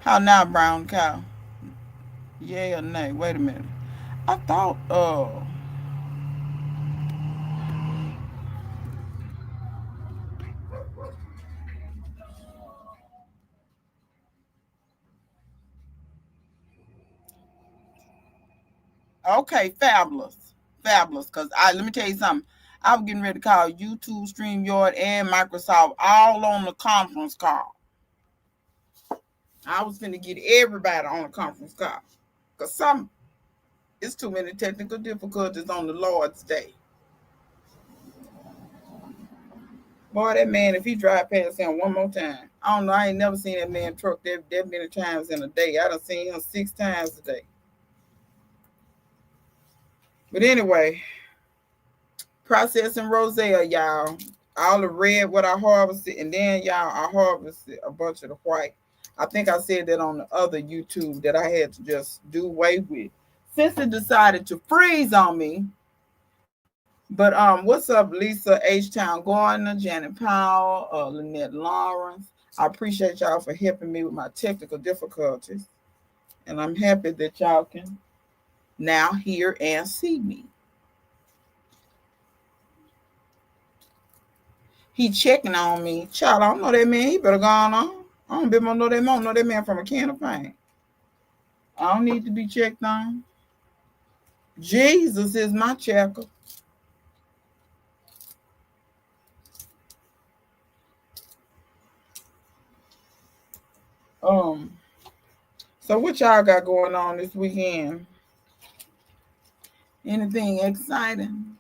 How now, brown cow? Yay or nay? Wait a minute. I thought, okay, fabulous. Fabulous. Because let me tell you something. I was getting ready to call YouTube, StreamYard, and Microsoft all on the conference call. I was going to get everybody on a conference call. Because it's too many technical difficulties on the Lord's day. Boy, that man, if he drive past him one more time, I don't know. I ain't never seen that man truck that many times in a day. I done seen him 6 times a day. But anyway, processing roselle, y'all. All the red what I harvested, and then y'all I harvested a bunch of the white. I think I said that on the other YouTube that I had to just do away with. Since it decided to freeze on me. But what's up, Lisa H. Town Gardner, Janet Powell, Lynette Lawrence. I appreciate y'all for helping me with my technical difficulties. And I'm happy that y'all can now hear and see me. He checking on me. Child, I don't know that man. He better go on. I don't be more know that man. Know that man from a can of paint. I don't need to be checked on. Jesus is my checker. Um, so what y'all got going on this weekend? Anything exciting?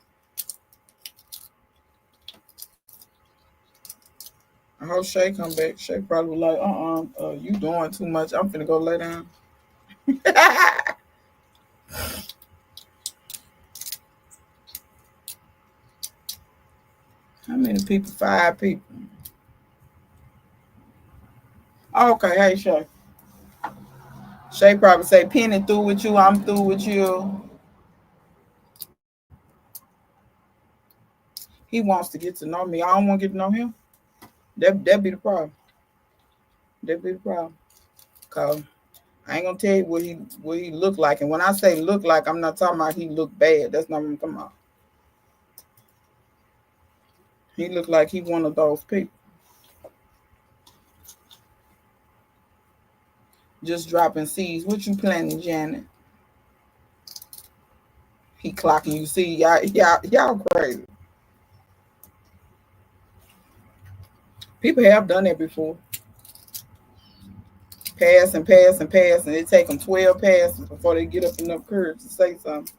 I hope Shay come back. Shay probably like, you doing too much. I'm finna go lay down. How many people? 5 people. Okay, hey Shay. Shay probably say, Penny through with you. I'm through with you. He wants to get to know me. I don't want to get to know him. That be the problem. That be the problem. Cause I ain't gonna tell you what he look like. And when I say look like, I'm not talking about he look bad. That's not what I'm talking about. He look like he one of those people. Just dropping seeds. What you planning, Janet? He clocking you. See, y'all crazy. People have done that before. Pass and pass and pass, and it take them 12 passes before they get up enough courage to say something.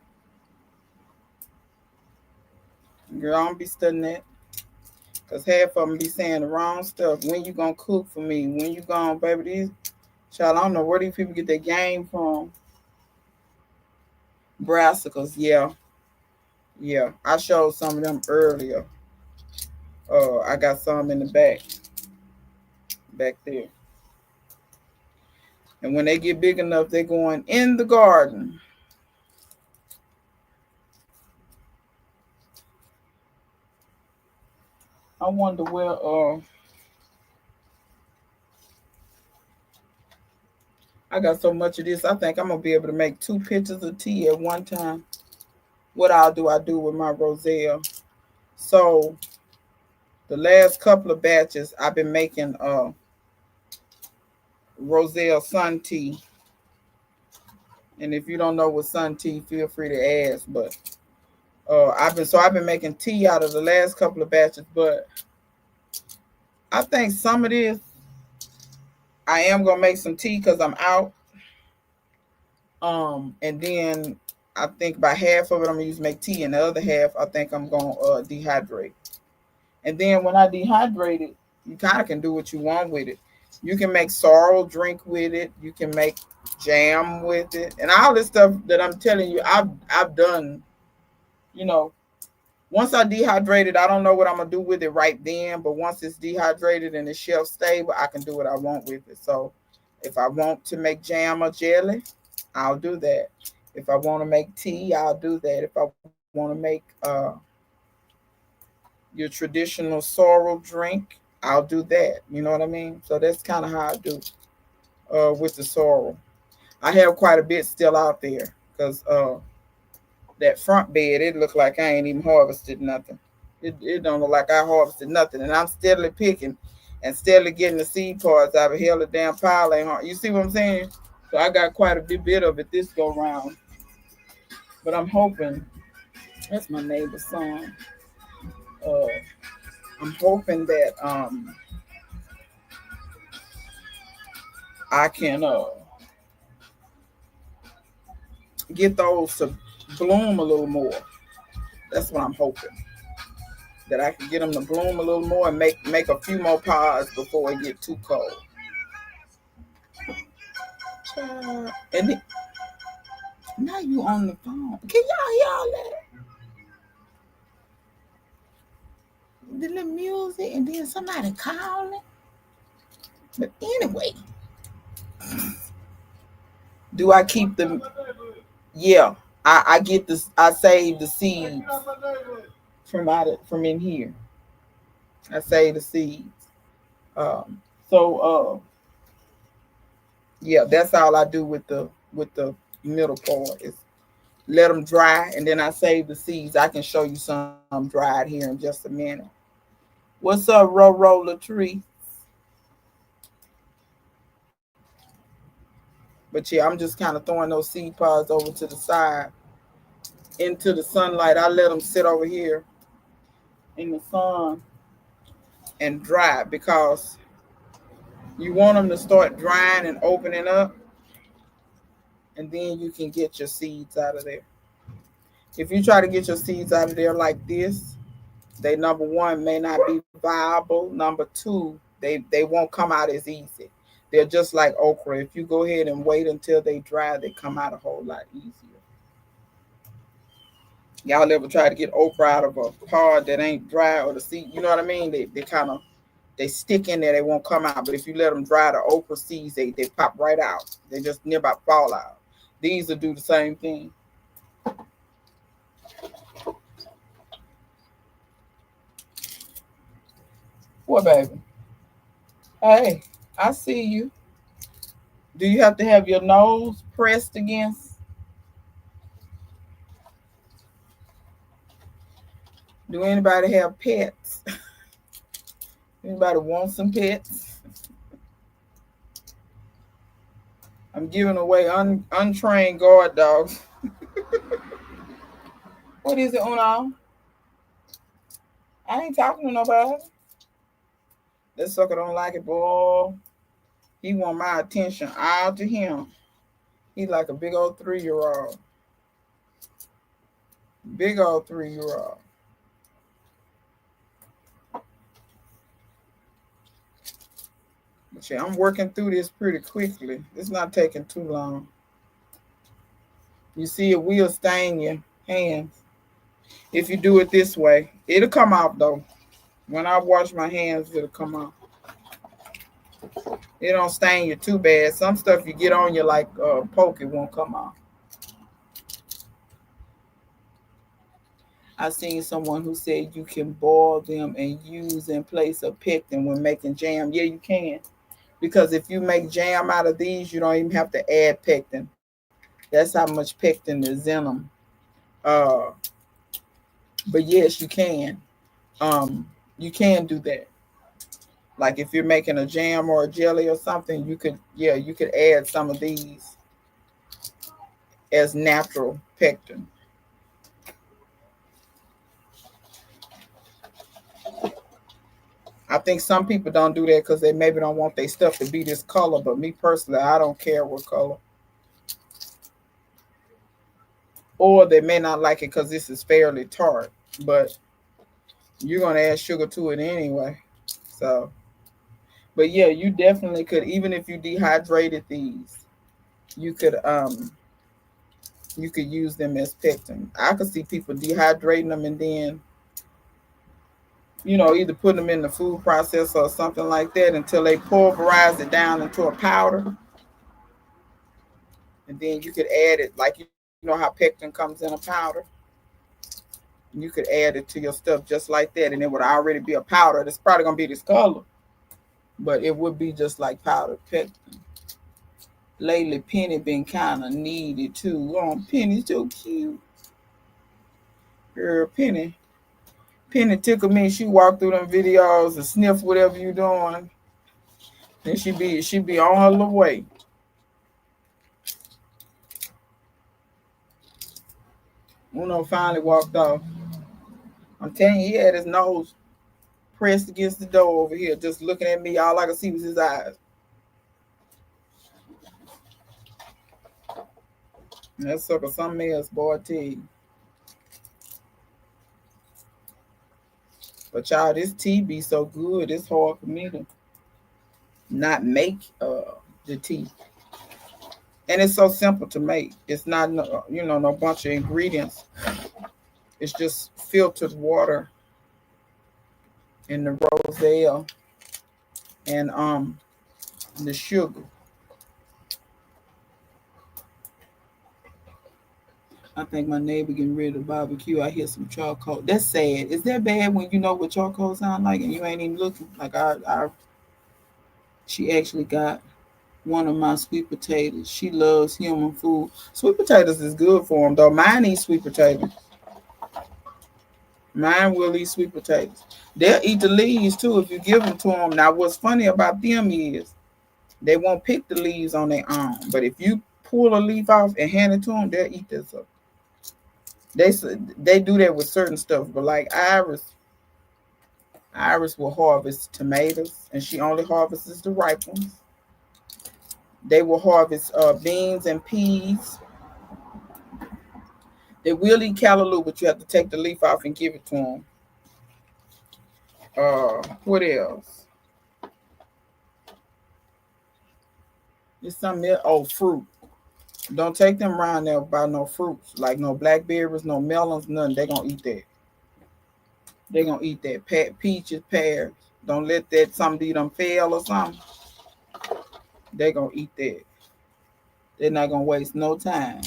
Girl, I don't be studying that. Because half of them be saying the wrong stuff. When you gonna cook for me? When you gonna, baby, these child, I don't know where these people get their game from. Brassicas, yeah. Yeah. I showed some of them earlier. I got some in the back there. And when they get big enough, they're going in the garden. I wonder where I got so much of this. I think I'm gonna be able to make 2 pitchers of tea at one time. What I do with my roselle. So the last couple of batches, I've been making roselle sun tea. And if you don't know what sun tea, feel free to ask. But I've been making tea out of the last couple of batches. But I think some of this I am gonna make some tea because I'm out. And then I think about half of it I'm gonna use to make tea, and the other half I think I'm gonna dehydrate. And then when I dehydrate it, you kind of can do what you want with it. You can make sorrel drink with it. You can make jam with it, and all this stuff that I'm telling you, I've done. You know, once I dehydrate it, I don't know what I'm gonna do with it right then. But once it's dehydrated and it's shelf stable, I can do what I want with it. So, if I want to make jam or jelly, I'll do that. If I want to make tea, I'll do that. If I want to make your traditional sorrel drink, I'll do that. You know what I mean? So that's kind of how I do. with the sorrel. I have quite a bit still out there because that front bed, it looked like I ain't even harvested nothing. It don't look like I harvested nothing, and I'm steadily picking and steadily getting the seed pods out of hell. The damn pile ain't hard. You see what I'm saying? So I got quite a bit of it this go round, but I'm hoping that's my neighbor's son. Uh, I'm hoping that I can get those to bloom a little more. That's what I'm hoping. That I can get them to bloom a little more and make a few more pods before it get too cold. And then, now you on the phone. Can y'all hear all that? The little music and then somebody calling. But anyway, do I keep them? Yeah, I get this. I save the seeds from in here. I save the seeds. So yeah, that's all I do with the middle part is let them dry, and then I save the seeds. I can show you some dried here in just a minute. What's up, Roro Latree? But yeah, I'm just kind of throwing those seed pods over to the side into the sunlight. I let them sit over here in the sun and dry because you want them to start drying and opening up, and then you can get your seeds out of there. If you try to get your seeds out of there like this, they number one may not be viable. Number two, they won't come out as easy. They're just like okra. If you go ahead and wait until they dry, they come out a whole lot easier. Y'all ever try to get okra out of a pod that ain't dry or the seed? You know what I mean? They kind of they stick in there. They won't come out. But if you let them dry, the okra seeds they pop right out. They just nearby fall out. These will do the same thing. What, baby? Hey, I see you. Do you have to have your nose pressed against? Do anybody have pets? Anybody want some pets? I'm giving away untrained guard dogs. What is it, Uno? I ain't talking to nobody. That sucker don't like it, boy. He want my attention all to him. He like a big old 3-year-old. Big old 3-year-old. But yeah, I'm working through this pretty quickly. It's not taking too long. You see, it will stain your hands if you do it this way. It'll come off though. When I wash my hands, it'll come off. It don't stain you too bad. Some stuff you get on you like poke, it won't come off. I seen someone who said you can boil them and use in place of pectin when making jam. Yeah, you can. Because if you make jam out of these, you don't even have to add pectin. That's how much pectin is in them. Uh, but yes, you can. You can do that. Like if you're making a jam or a jelly or something, you could add some of these as natural pectin. I think some people don't do that because they maybe don't want their stuff to be this color. But me personally, I don't care what color. Or they may not like it because this is fairly tart. But you're gonna add sugar to it anyway. So, but yeah, you definitely could. Even if you dehydrated these, you could you could use them as pectin. I could see people dehydrating them and then either putting them in the food processor or something like that until they pulverize it down into a powder. And then you could add it like you know how pectin comes in a powder. You could add it to your stuff just like that, and it would already be a powder. It's probably gonna be this color, but it would be just like powdered pectin. Lately, Penny been kind of needy too. Penny's so cute. Girl, Penny tickle me. She walk through them videos and sniff whatever you doing. Then she be on her little way. Uno finally walked off. I'm telling you, he had his nose pressed against the door over here, just looking at me. All I could see was his eyes. And that sucker something else, boy, I tell you. But y'all, this tea be so good. It's hard for me to not make the tea. And it's so simple to make. It's not no bunch of ingredients. It's just filtered water and the roselle and the sugar. I think my neighbor getting ready to barbecue. I hear some charcoal. That's sad. Is that bad when you know what charcoal sound like and you ain't even looking? Like she actually got one of my sweet potatoes. She loves human food. Sweet potatoes is good for them though. Mine eat sweet potatoes. Mine will eat sweet potatoes. They'll eat the leaves too if you give them to them. Now, what's funny about them is they won't pick the leaves on their own. But if you pull a leaf off and hand it to them, they'll eat this up. They do that with certain stuff, but like Iris will harvest tomatoes, and she only harvests the ripe ones. They will harvest beans and peas. They will eat callaloo, but you have to take the leaf off and give it to them. What else? There's something else. Oh, fruit. Don't take them around there by no fruits, like no blackberries, no melons, nothing. They gonna eat that. They gonna eat that. Peaches, pears. Don't let that somebody them fail or something. They gonna eat that. They're not gonna waste no time.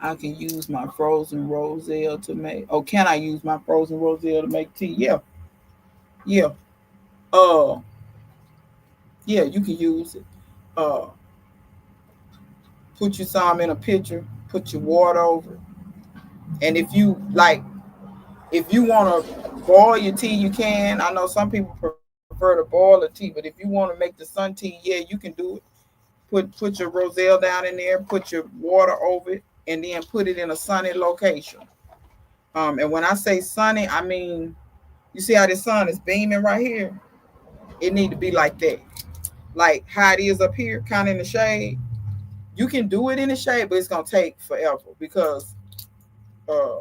I can use my frozen roselle to make. Oh, can I use my frozen roselle to make tea? Yeah, yeah. Uh, yeah. You can use it. Uh, put you some in a pitcher. Put your water over it. And if you want to boil your tea, you can. I know some people prefer to boil the tea, but if you want to make the sun tea, yeah, you can do it. Put your roselle down in there, put your water over it, and then put it in a sunny location. And when I say sunny, I mean you see how the sun is beaming right here. It need to be like that, like how it is up here, kind of in the shade. You can do it in the shade, but it's gonna take forever because uh,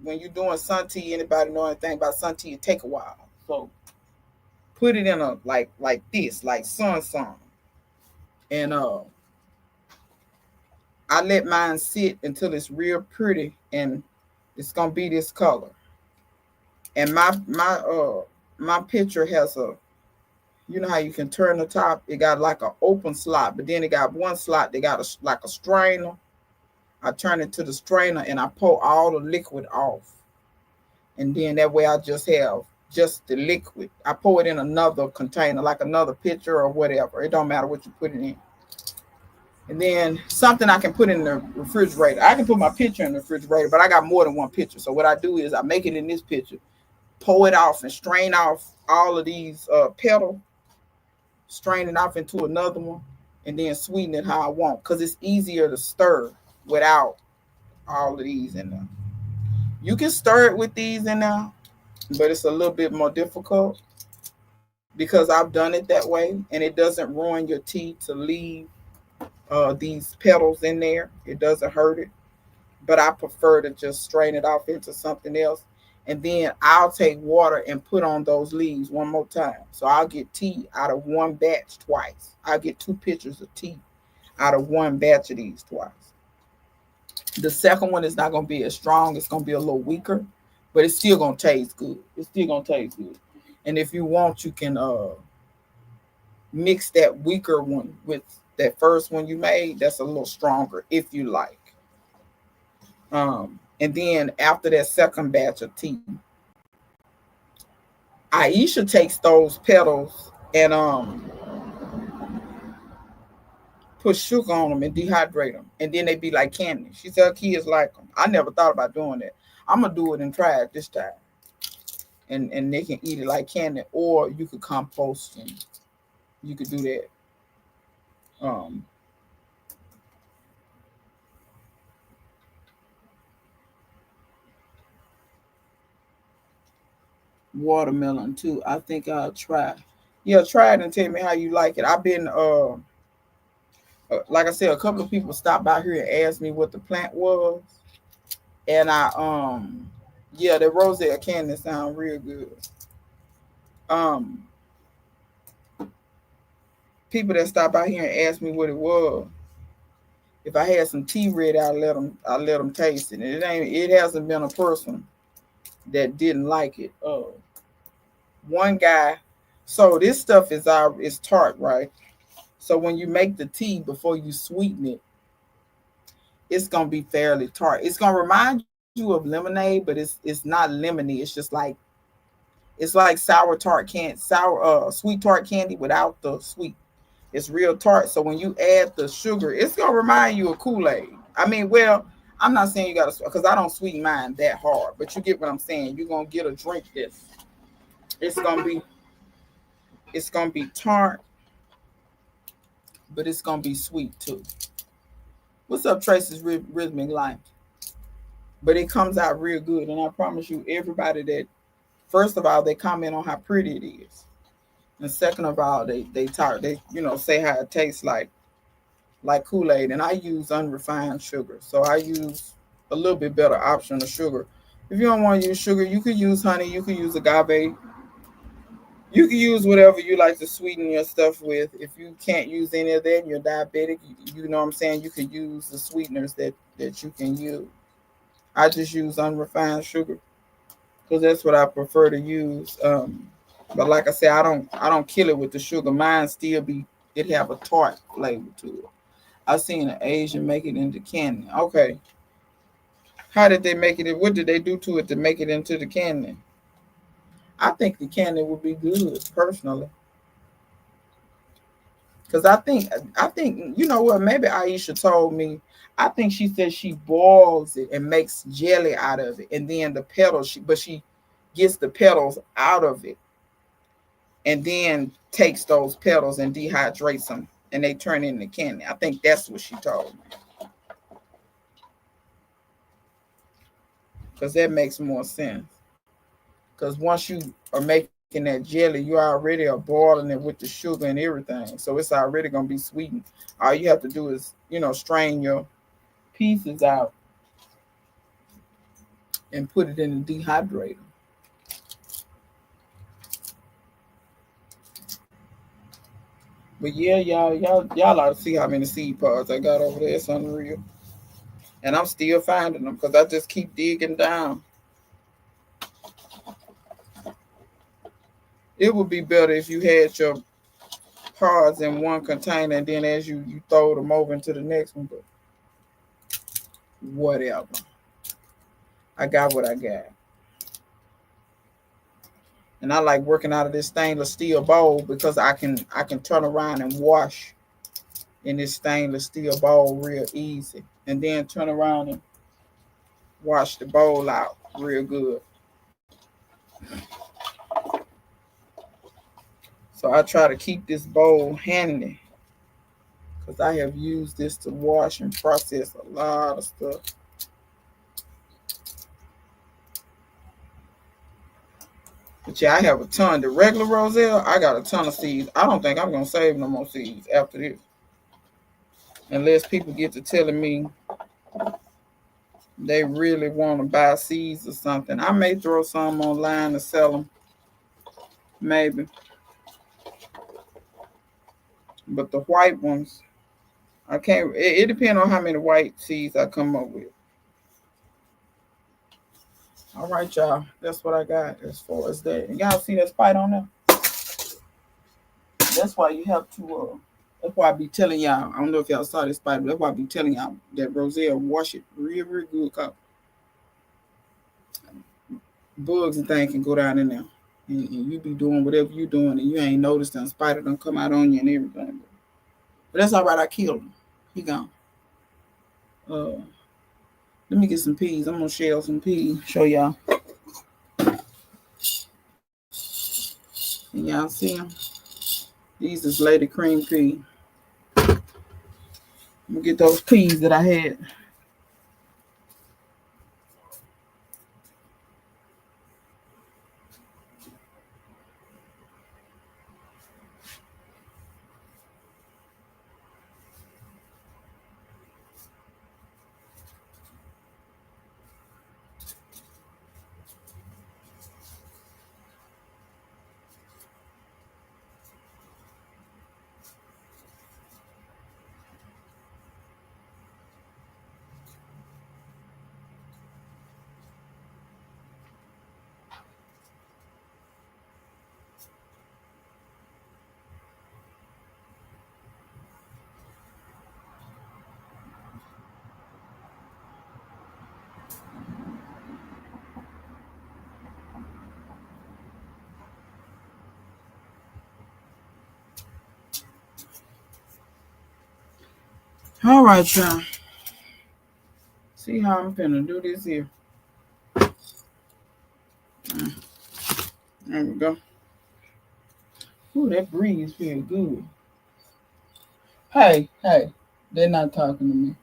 when you're doing sun tea, anybody know anything about sun tea? It take a while. So put it in a like this, like sun, and I let mine sit until it's real pretty and it's gonna be this color. And my picture has a, you know how you can turn the top? It got like an open slot, but then it got one slot. They got like a strainer. I turn it to the strainer and I pour all the liquid off, and then that way I just have just the liquid. I pour it in another container, like another pitcher or whatever. It don't matter what you put it in. And then something I can put in the refrigerator. I can put my pitcher in the refrigerator, but I got more than one pitcher. So what I do is I make it in this pitcher, pour it off and strain off all of these petals, strain it off into another one, and then sweeten it how I want because it's easier to stir without all of these in there. You can stir it with these in there, but it's a little bit more difficult because I've done it that way and it doesn't ruin your tea to leave these petals in there. It doesn't hurt it, but I prefer to just strain it off into something else. And then I'll take water and put on those leaves one more time. So I'll get tea out of one batch twice. I'll get 2 pitchers of tea out of one batch of these twice. The second one is not going to be as strong. It's going to be a little weaker, but it's still going to taste good. It's still going to taste good. And if you want, you can mix that weaker one with that first one you made. That's a little stronger if you like. And then after that second batch of tea, Aisha takes those petals and put sugar on them and dehydrate them, and then they be like candy. She said her kids like them. I never thought about doing that. I'm gonna do it and try it this time, and they can eat it like candy, or you could compost and you could do that. Um, Watermelon too. I think I'll try. Yeah, try it and tell me how you like it. I've been like I said, a couple of people stopped by here and asked me what the plant was, and yeah, the roselle candy sound real good. Um, People that stopped by here and asked me what it was. If I had some tea ready, I let them taste it. And it hasn't been a person that didn't like it. One guy. So this stuff is tart, right? So when you make the tea before you sweeten it, it's gonna be fairly tart. It's gonna remind you of lemonade, but it's not lemony. It's like sour tart candy, sour sweet tart candy without the sweet. It's real tart. So when you add the sugar, it's gonna remind you of Kool-Aid. I mean, well, I'm not saying you gotta, because I don't sweeten mine that hard, but you get what I'm saying. You're gonna get a drink this. It's gonna be it's gonna be tart, but it's gonna be sweet too. What's up, Tracy's Rhythmic Life? But it comes out real good, and I promise you, everybody that first of all they comment on how pretty it is, and second of all they talk they say how it tastes like Kool-Aid, and I use unrefined sugar, so I use a little bit better option of sugar. If you don't want to use sugar, you could use honey, you could use agave, you can use whatever you like to sweeten your stuff with. If you can't use any of that and you're diabetic, you know what I'm saying, you can use the sweeteners that you can use. I just use unrefined sugar because that's what I prefer to use. But like I said, I don't kill it with the sugar. Mine still be it have a tart flavor to it. I seen an Asian make it into candy. Okay, how did they make it? What did they do to it to make it into the candy? I think the candy would be good personally, because I think you know what? Maybe Aisha told me. I think she said she boils it and makes jelly out of it, and then the petals. She gets the petals out of it, and then takes those petals and dehydrates them, and they turn into candy. I think that's what she told me, because that makes more sense. Because once you are making that jelly, you already are boiling it with the sugar and everything, so it's already gonna be sweetened. All you have to do is strain your pieces out and put it in the dehydrator. But yeah, y'all ought to see how many seed pods I got over there. It's unreal, and I'm still finding them because I just keep digging down. It would be better if you had your pods in one container and then as you throw them over into the next one. But whatever, I got what I got, and I like working out of this stainless steel bowl because I can turn around and wash in this stainless steel bowl real easy, and then turn around and wash the bowl out real good. So I try to keep this bowl handy because I have used this to wash and process a lot of stuff. But yeah, I have a ton. The regular Roselle, I got a ton of seeds. I don't think I'm gonna save no more seeds after this, unless people get to telling me they really want to buy seeds or something. I may throw some online to sell them, maybe. But the white ones, I can't. It depends on how many white seeds I come up with. All right, y'all. That's what I got as far as that. And y'all see that spider on there? That's why you have to. That's why I be telling y'all. I don't know if y'all saw this spider. But that's why I be telling y'all that Roselle wash it real, real good. Cause bugs and things can go down in there, and you be doing whatever you doing, and you ain't noticed that spider don't come out on you and everything. But that's all right. I killed him. He gone. Uh, Let me get some peas. I'm gonna shell some peas. Show y'all. Can y'all see them? These is Lady Cream pea. I'm gonna get those peas that I had. All right, y'all. See how I'm finna do this here. There we go. Ooh, that breeze feel good. Hey, they're not talking to me.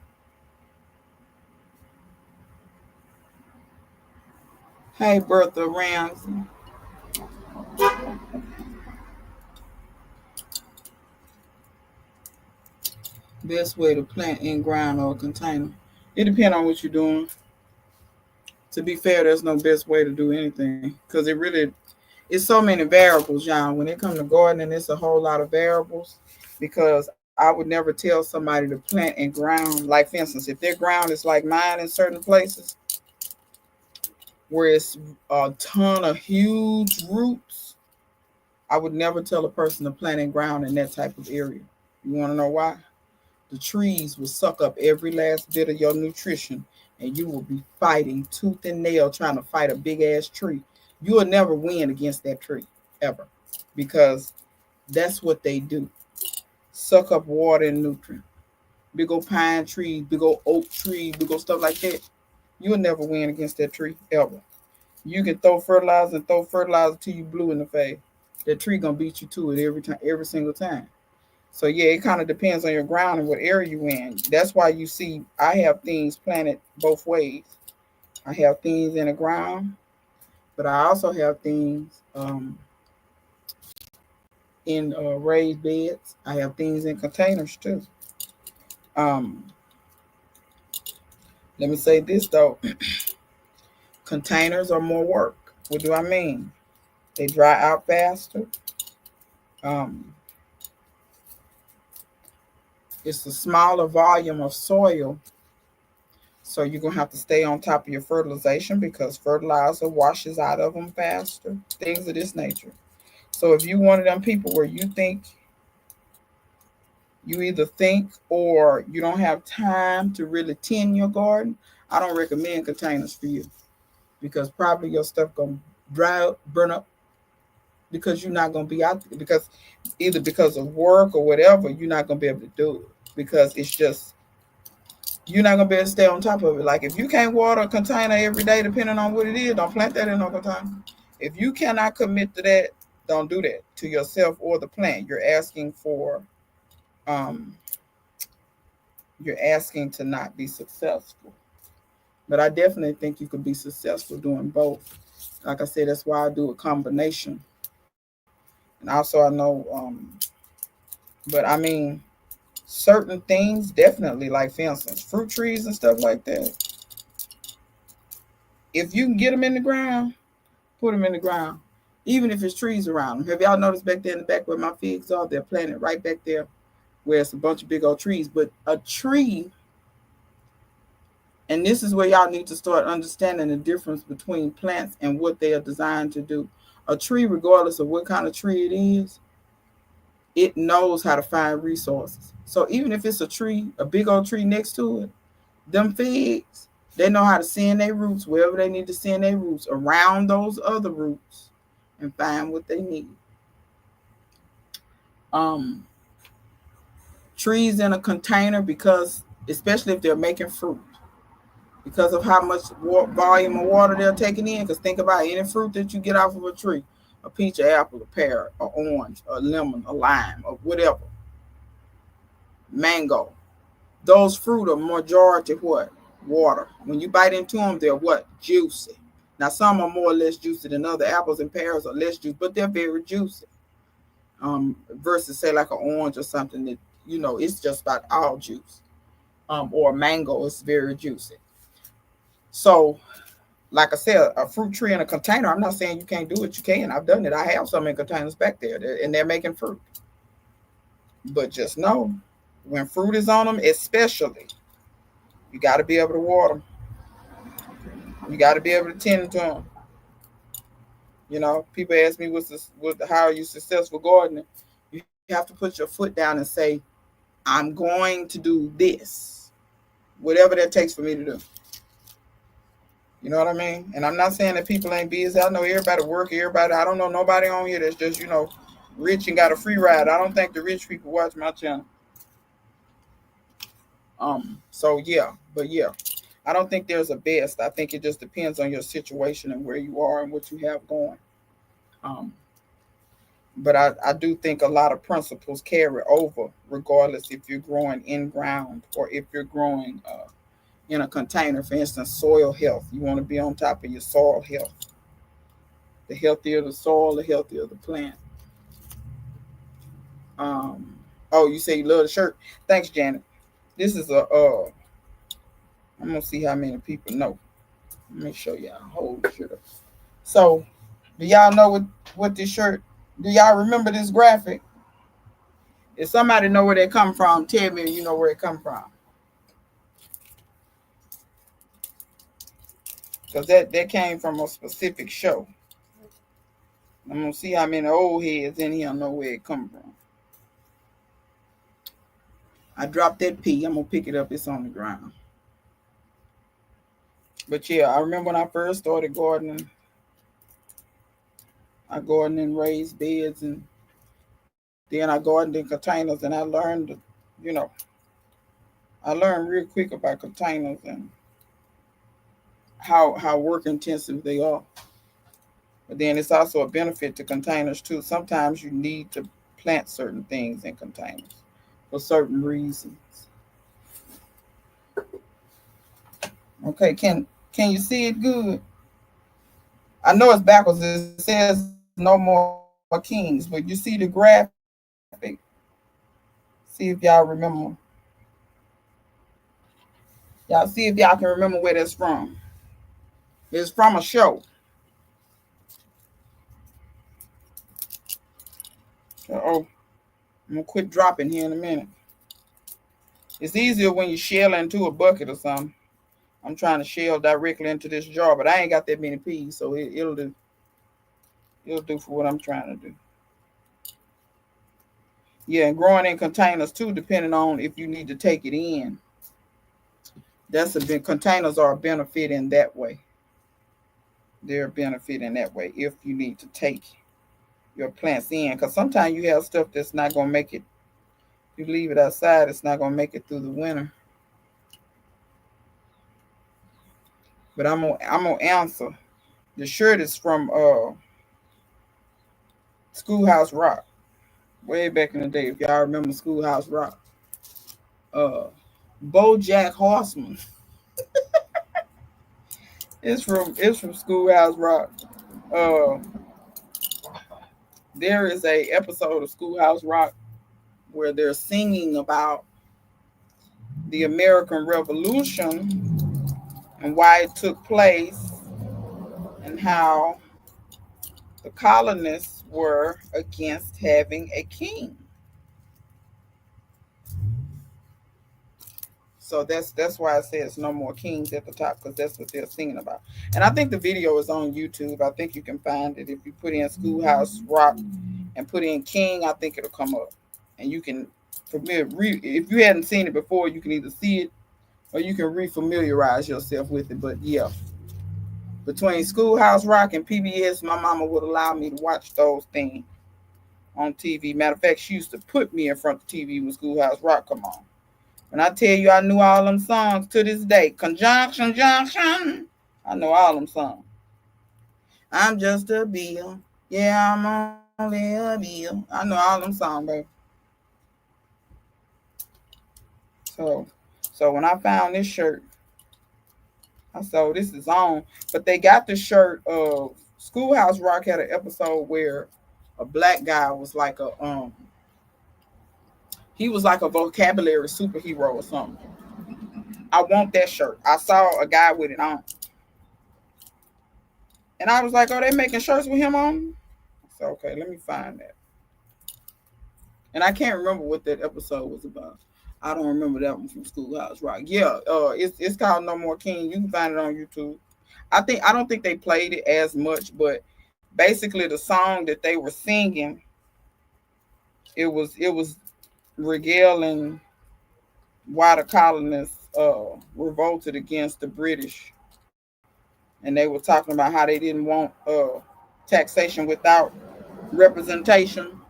Hey, Bertha Ramsey. Best way to plant in ground or container. It depends on what you're doing. To be fair, there's no best way to do anything because it's so many variables, y'all. When it comes to gardening, it's a whole lot of variables because I would never tell somebody to plant in ground. Like, for instance, if their ground is like mine in certain places where it's a ton of huge roots, I would never tell a person to plant in ground in that type of area. You want to know why? The trees will suck up every last bit of your nutrition, and you will be fighting tooth and nail trying to fight a big ass tree. You will never win against that tree, ever, because that's what they do. Suck up water and nutrient. Big old pine trees, big old oak trees, big old stuff like that. You'll never win against that tree, ever. You can throw fertilizer till you blue in the face. That tree gonna beat you to it every time, every single time. So yeah, it kind of depends on your ground and what area you in. That's why you see I have things planted both ways. I have things in the ground, but I also have things in raised beds. I have things in containers too. Um, Let me say this though: containers are more work. What do I mean? They dry out faster. Um, it's a smaller volume of soil, so you're gonna have to stay on top of your fertilization because fertilizer washes out of them faster. Things of this nature. So if you one of them people where you either think or you don't have time to really tend your garden, I don't recommend containers for you because probably your stuff gonna dry up, burn up because you're not gonna be out there because either because of work or whatever, you're not gonna be able to do it because it's just you're not gonna be able to stay on top of it. Like if you can't water a container every day, depending on what it is, don't plant that in no container. If you cannot commit to that, don't do that to yourself or the plant. Um, you're asking to not be successful. But I definitely think you could be successful doing both. Like I said, that's why I do a combination. And also I know, but I mean, certain things definitely, like for instance, fruit trees and stuff like that. If you can get them in the ground, put them in the ground, even if it's trees around them. Have y'all noticed back there in the back where my figs are? They're planted right back there where it's a bunch of big old trees. But a tree, and this is where y'all need to start understanding the difference between plants and what they are designed to do. A tree, regardless of what kind of tree it is, it knows how to find resources. So even if it's a tree, a big old tree next to it, them figs, they know how to send their roots wherever they need to send their roots around those other roots and find what they need. Um, trees in a container, because especially if they're making fruit, because of how much volume of water they're taking in. Because think about any fruit that you get off of a tree, a peach, an apple, a pear, an orange, a lemon, a lime, or whatever, mango. Those fruit are majority what? Water. When you bite into them, they're what? Juicy. Now some are more or less juicy than other. Apples and pears are less juicy, but they're very juicy. Versus say like an orange or something that it's just about all juice. Or a mango is very juicy. So, like I said, a fruit tree in a container. I'm not saying you can't do it. You can. I've done it. I have some in containers back there, and they're making fruit. But just know, when fruit is on them, especially, you got to be able to water them. You got to be able to tend to them. People ask me, how are you successful gardening? You have to put your foot down and say, I'm going to do this, whatever that takes for me to do. You know what I mean? And I'm not saying that people ain't busy. I know everybody work, everybody. I don't know nobody on here that's just, rich and got a free ride. I don't think the rich people watch my channel. So yeah, but yeah, I don't think there's a best. I think it just depends on your situation and where you are and what you have going. But I do think a lot of principles carry over, regardless if you're growing in ground or if you're growing in a container. For instance, soil health. You want to be on top of your soil health. The healthier the soil, the healthier the plant. Oh, you say you love the shirt. Thanks, Janet. This is I'm gonna see how many people know. Let me show y'all a whole shirt. So, do y'all know what this shirt? Do y'all remember this graphic? If somebody know where they come from, tell me you know where it come from. Because that came from a specific show. I'm gonna see how many old heads in here know where it come from. I dropped that pea. I'm gonna pick it up. It's on the ground. But yeah, I remember when I first started gardening. I gardened in raised beds, and then I gardened in containers, and I learned, I learned real quick about containers and how work intensive they are. But then it's also a benefit to containers too. Sometimes you need to plant certain things in containers for certain reasons. Okay, can you see it good? I know it's backwards. It says no more kings, but you see the graphic. See if y'all remember. Y'all see if y'all can remember where that's from. It's from a show. I'm gonna quit dropping here in a minute. It's easier when you shell into a bucket or something. I'm trying to shell directly into this jar, but I ain't got that many peas, so it'll do. It'll do for what I'm trying to do. Yeah, and growing in containers too, depending on if you need to take it in. Containers are a benefit in that way. They're a benefit in that way if you need to take your plants in, because sometimes you have stuff that's not gonna make it. You leave it outside, it's not gonna make it through the winter. But I'm gonna answer. The shirt is from Schoolhouse Rock, way back in the day. If y'all remember Schoolhouse Rock, BoJack Horseman. It's from Schoolhouse Rock. There is a episode of Schoolhouse Rock where they're singing about the American Revolution and why it took place and how the colonists were against having a king. So that's why it says no more kings at the top, because that's what they're singing about. And I think the video is on YouTube. I think you can find it if you put in Schoolhouse Rock and put in King. I think it'll come up, and you can if you hadn't seen it before, you can either see it or you can refamiliarize yourself with it. But yeah, between Schoolhouse Rock and PBS, my mama would allow me to watch those things on TV. Matter of fact, she used to put me in front of the TV when Schoolhouse Rock come on. When I tell you I knew all them songs to this day, Conjunction Junction, I know all them songs. I'm just a bill. Yeah, I'm only a bill. I know all them songs, baby. So when I found this shirt, I saw this is on. But they got the shirt of Schoolhouse Rock had an episode where a black guy was like he was like a vocabulary superhero or something. I want that shirt. I saw a guy with it on. And I was like, oh, they making shirts with him on? So okay, let me find that. And I can't remember what that episode was about. I don't remember that one from Schoolhouse Rock. Yeah, it's called No More King. You can find it on YouTube. I don't think they played it as much, but basically the song that they were singing, it was regaling why the colonists revolted against the British, and they were talking about how they didn't want taxation without representation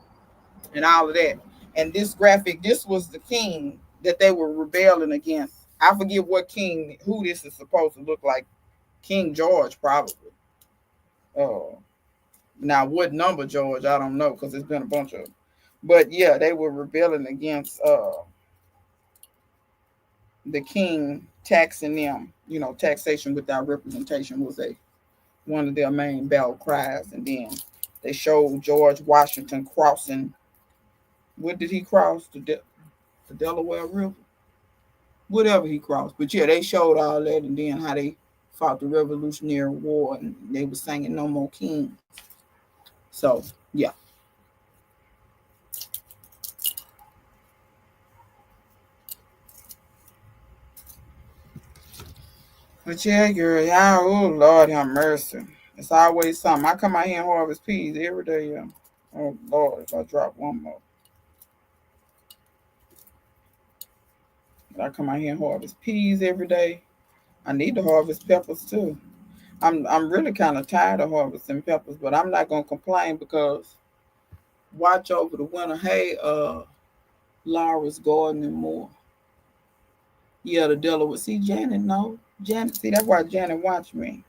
and all of that. And this graphic, this was the king that they were rebelling against. I forget what king, who this is supposed to look like. King George, probably. Now, what number George, I don't know, because it's been a bunch of. But yeah, they were rebelling against the king taxing them. You know, taxation without representation was one of their main battle cries. And then they showed George Washington crossing. What did he cross? The Delaware River? Whatever he crossed. But yeah, they showed all that, and then how they fought the Revolutionary War, and they were singing No More King. So, yeah. But yeah, girl, y'all, oh Lord have mercy. It's always something. I come out here and harvest peas every day, yeah. Oh Lord, if I drop one more. I come out here and harvest peas every day. I need to harvest peppers too. I'm really kind of tired of harvesting peppers, but I'm not gonna complain because watch over the winter. Hey, Laura's gardening more. Yeah, the Delaware. See, Janet know. Janet, see, that's why Janet watch me.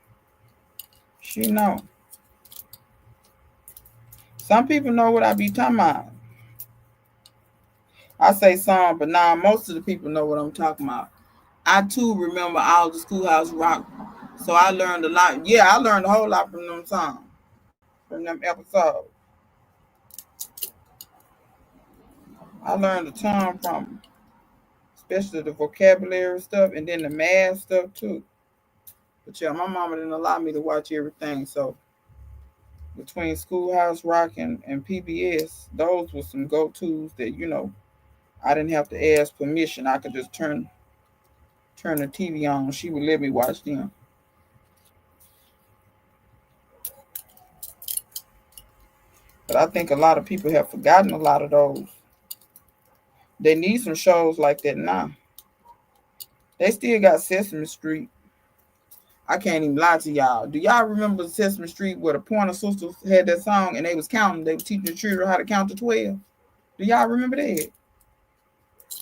She know. Some people know what I be talking about. I say some, but now most of the people know what I'm talking about. I too remember all the Schoolhouse Rock, so I learned a lot. Yeah, I learned a whole lot from them songs, from them episodes. I learned a ton from them, especially the vocabulary stuff and then the math stuff too. But yeah, my mama didn't allow me to watch everything, so between Schoolhouse Rock and PBS, those were some go-tos that I didn't have to ask permission. I could just turn the TV on. She would let me watch them. But I think a lot of people have forgotten a lot of those. They need some shows like that now. They still got Sesame Street. I can't even lie to y'all. Do y'all remember Sesame Street where the Pointer Sisters had that song and they was counting? They were teaching the children how to count to 12. Do y'all remember that?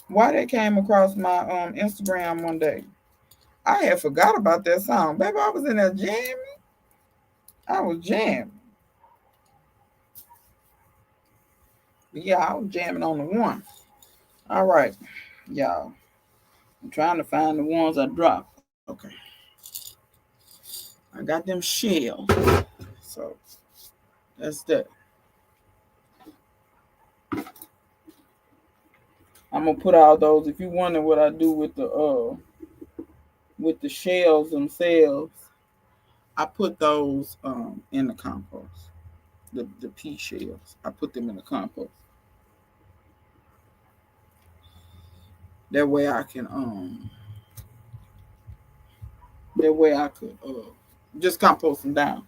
Why that came across my Instagram one day. I had forgot about that song. Baby, I was in there jamming. I was jamming. But yeah, I was jamming on the one. All right, y'all. I'm trying to find the ones I dropped. Okay. I got them shells. So that's that. I'm gonna put all those. If you wonder what I do with the shells themselves, I put those in the compost. The pea shells. I put them in the compost. That way I can could just compost them down.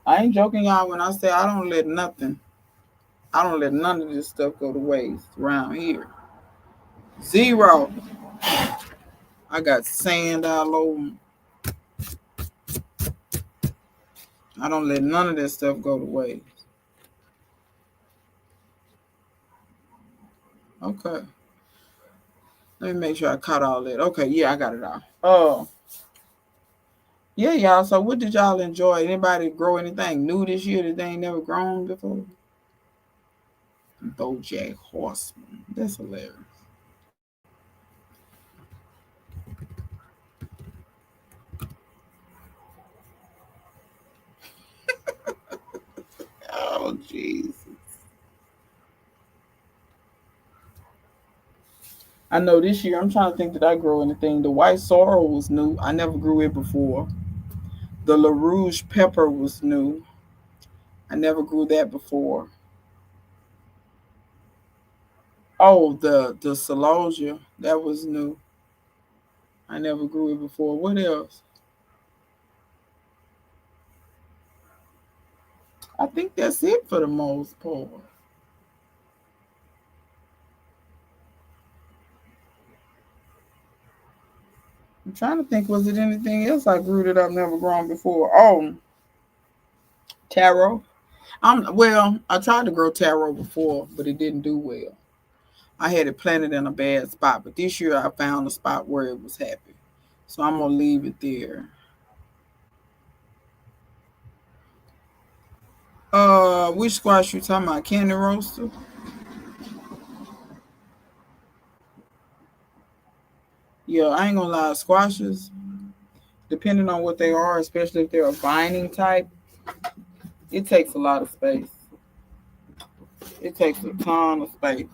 I ain't joking, y'all, when I say I don't let none of this stuff go to waste around here. Zero. I got sand all over me. I don't let none of this stuff go to waste. Okay. Let me make sure I caught all that. Okay, yeah, I got it all. Oh, yeah, y'all. So what did y'all enjoy? Anybody grow anything new this year that they ain't never grown before? BoJack Horseman. That's hilarious. Oh, jeez. I know this year I'm trying to think that I grow anything. The white sorrel was new. I never grew it before. The La Rouge pepper was new. I never grew that before. Oh, the celosia, that was new. I never grew it before. What else? I think that's it for the most part. I'm trying to think, was it anything else I grew that I've never grown before? Oh, taro. Well, I tried to grow taro before, but it didn't do well. I had it planted in a bad spot, but this year I found a spot where it was happy. So I'm gonna leave it there. Which squash you talking about? Candy roaster? Yeah, I ain't gonna lie, squashes, depending on what they are, especially if they're a vining type, it takes a lot of space. It takes a ton of space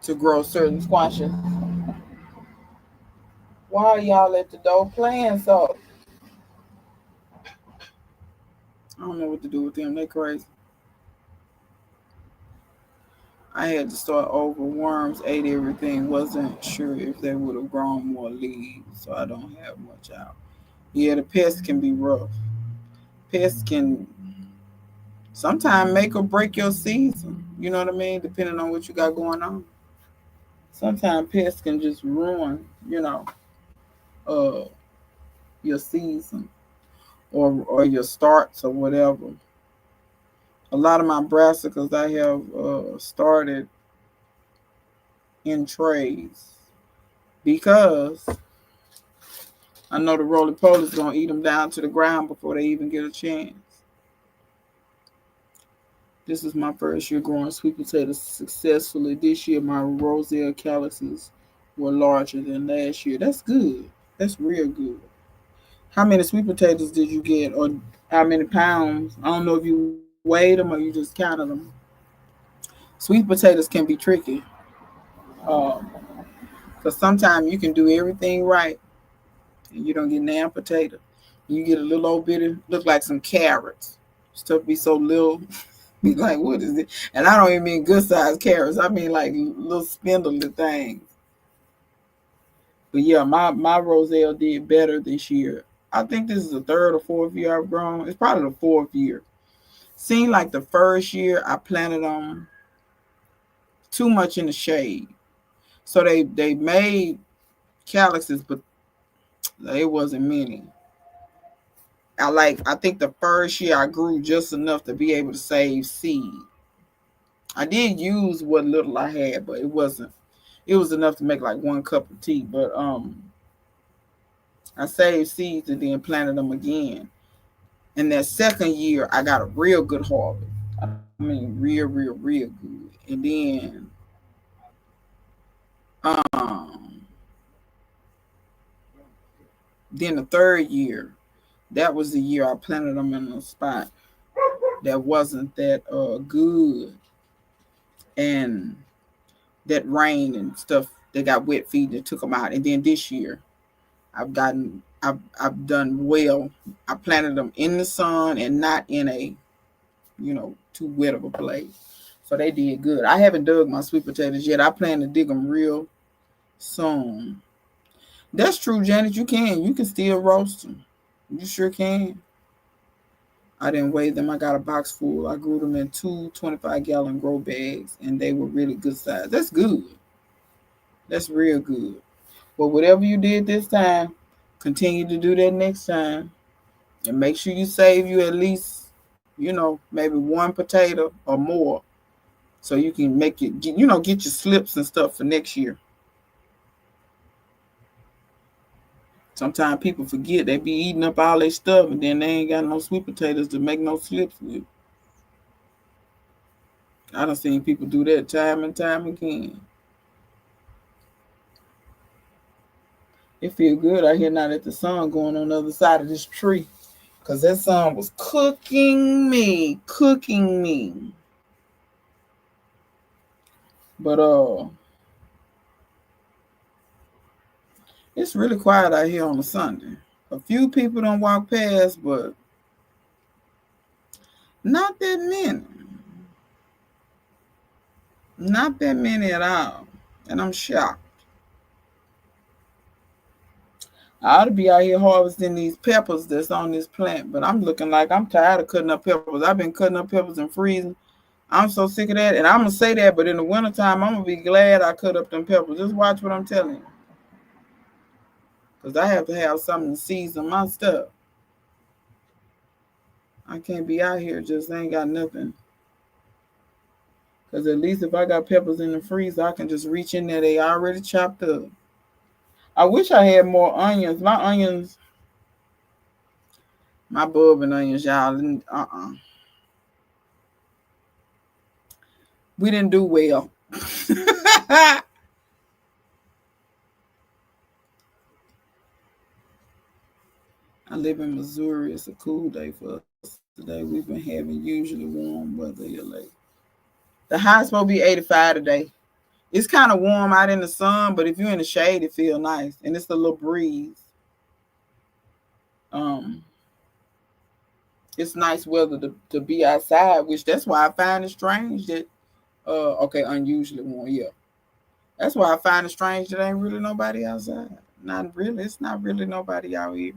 to grow certain squashes. Why are y'all at the door playing so? I don't know what to do with them. They crazy. I had to start over. Worms ate everything. Wasn't sure if they would have grown more leaves, so I don't have much out. Yeah, the pests can be rough. Pests can sometimes make or break your season. You know what I mean? Depending on what you got going on. Sometimes pests can just ruin, uh, your season or your starts or whatever. A lot of my brassicas I have started in trays because I know the roly poly is gonna eat them down to the ground before they even get a chance. This is my first year growing sweet potatoes successfully. This year my roselle calyxes were larger than last year. That's good. That's real good. How many sweet potatoes did you get, or how many pounds? I don't know if you weighed them or you just counted them. Sweet potatoes can be tricky because sometimes you can do everything right and you don't get an potato. You get a little old bitty, look like some carrots. Stuff be so little, be like, what is it? And I don't even mean good sized carrots. I mean like little spindly things. But yeah, my Roselle did better this year. I think this is the third or fourth year I've grown. It's probably the fourth year. Seemed like the first year I planted them too much in the shade. So they made calyxes, but it wasn't many. I think the first year I grew just enough to be able to save seed. I did use what little I had, but it wasn't. It was enough to make like one cup of tea. But I saved seeds and then planted them again. And that second year, I got a real good harvest. I mean, real good. And um, then the third year, that was the year I planted them in a spot that wasn't that good, and that rain and stuff. They got wet feet that took them out. And then this year, I've done well. I planted them in the sun and not in a too wet of a place. So they did good. I haven't dug my sweet potatoes yet. I plan to dig them real soon. That's true, Janet. You can still roast them. You sure can. I didn't weigh them. I got a box full. I grew them in two 25-gallon grow bags, and they were really good size. That's good. That's real good. But whatever you did this time, continue to do that next time, and make sure you save you at least, maybe one potato or more so you can make it, you know, get your slips and stuff for next year. Sometimes people forget they be eating up all their stuff and then they ain't got no sweet potatoes to make no slips with. I done seen people do that time and time again. It feel good out here now that the sun going on the other side of this tree. Cause that sun was cooking me. But it's really quiet out here on a Sunday. A few people don't walk past, but not that many. Not that many at all. And I'm shocked. I ought to be out here harvesting these peppers that's on this plant, but I'm looking like I'm tired of cutting up peppers. I've been cutting up peppers and freezing. I'm so sick of that. And I'm going to say that, but in the wintertime, I'm going to be glad I cut up them peppers. Just watch what I'm telling you. Because I have to have something to season my stuff. I can't be out here just ain't got nothing. Because at least if I got peppers in the freezer, I can just reach in there. They already chopped up. I wish I had more onions. My bulb and onions, y'all, we didn't do well. I live in Missouri. It's a cool day for us today. We've been having usually warm weather here lately. The high's supposed to be 85 today. It's kind of warm out in the sun, but if you're in the shade, it feels nice. And it's a little breeze. It's nice weather to be outside, which that's why I find it strange that, unusually warm, yeah. That's why I find it strange that ain't really nobody outside. Not really. It's not really nobody out here.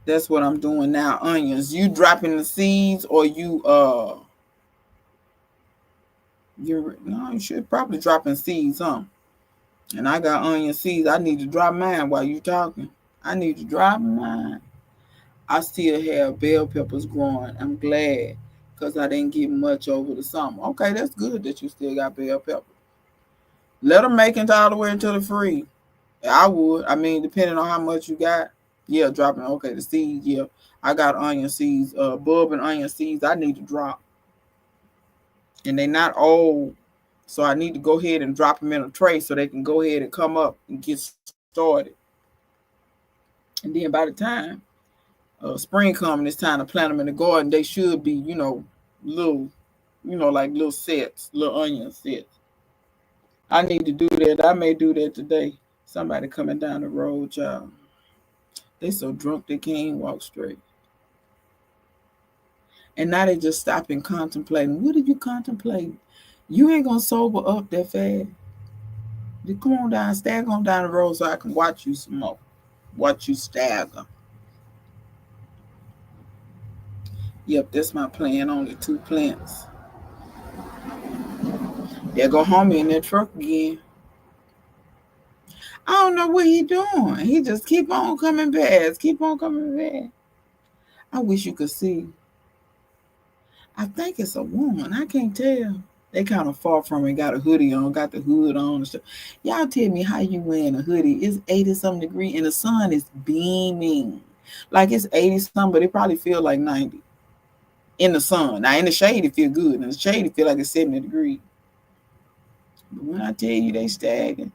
That's what I'm doing now. Onions. You dropping the seeds or you you should probably dropping seeds, huh? And I got onion seeds. I need to drop mine while you talking. I need to drop mine. I still have bell peppers growing. I'm glad because I didn't get much over the summer. Okay, that's good that you still got bell peppers. Let them make it all the way into the free. I would. I mean, depending on how much you got. Yeah, dropping. Okay, the seeds. Yeah, I got onion seeds. Bulb and onion seeds. I need to drop, and they're not old, so I need to go ahead and drop them in a tray so they can go ahead and come up and get started. And then by the time spring comes, it's time to plant them in the garden. They should be, little, like little sets, little onion sets. I need to do that. I may do that today. Somebody coming down the road, y'all. They so drunk they can't walk straight. And now they just stop and contemplating. What are you contemplating? You ain't gonna sober up that fast. You come on down, stagger on down the road so I can watch you some more. Watch you stagger. Yep, that's my plan. Only 2 plants. There go homie in that truck again. I don't know what he doing. He just keep on coming past. I wish you could see. I think it's a woman. I can't tell. They kind of far from it. Got a hoodie on. Got the hood on and stuff. Y'all tell me how you wearing a hoodie. It's 80-something degrees and the sun is beaming. Like it's 80-something, but it probably feel like 90. In the sun. Now in the shade it feel good. In the shade it feel like it's 70 degrees. But when I tell you they staggering.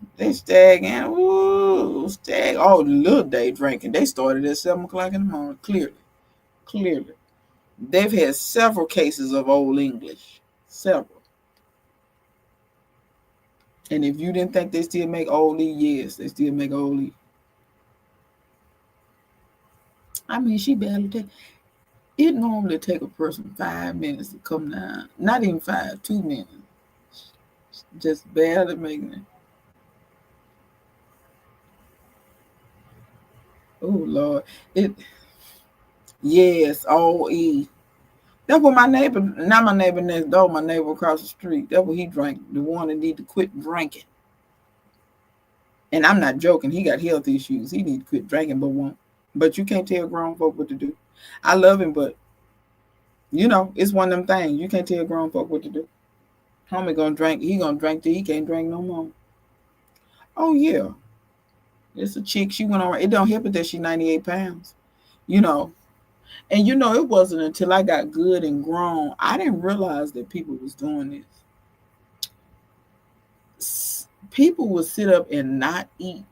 Ooh, stag. Oh, the little day drinking. They started at 7 o'clock in the morning. Clearly. They've had several cases of Old English. Several. And if you didn't think they still make Old Lee, yes, they still make Old Lee. I mean, she barely take. It normally take a person 5 minutes to come down. Not even 5, 2 minutes. Just barely making it. Oh Lord. Yes, OE. That's what my neighbor, not my neighbor next door, my neighbor across the street. That's what he drank. The one that need to quit drinking. And I'm not joking. He got health issues. He need to quit drinking, but won't. But you can't tell grown folk what to do. I love him, but It's one of them things. You can't tell grown folk what to do. Homie gonna drink. He gonna drink till he can't drink no more. Oh yeah, it's a chick. She went on. It don't help it that she 98 pounds. You know, and it wasn't until I got good and grown I didn't realize that people was doing this. People would sit up and not eat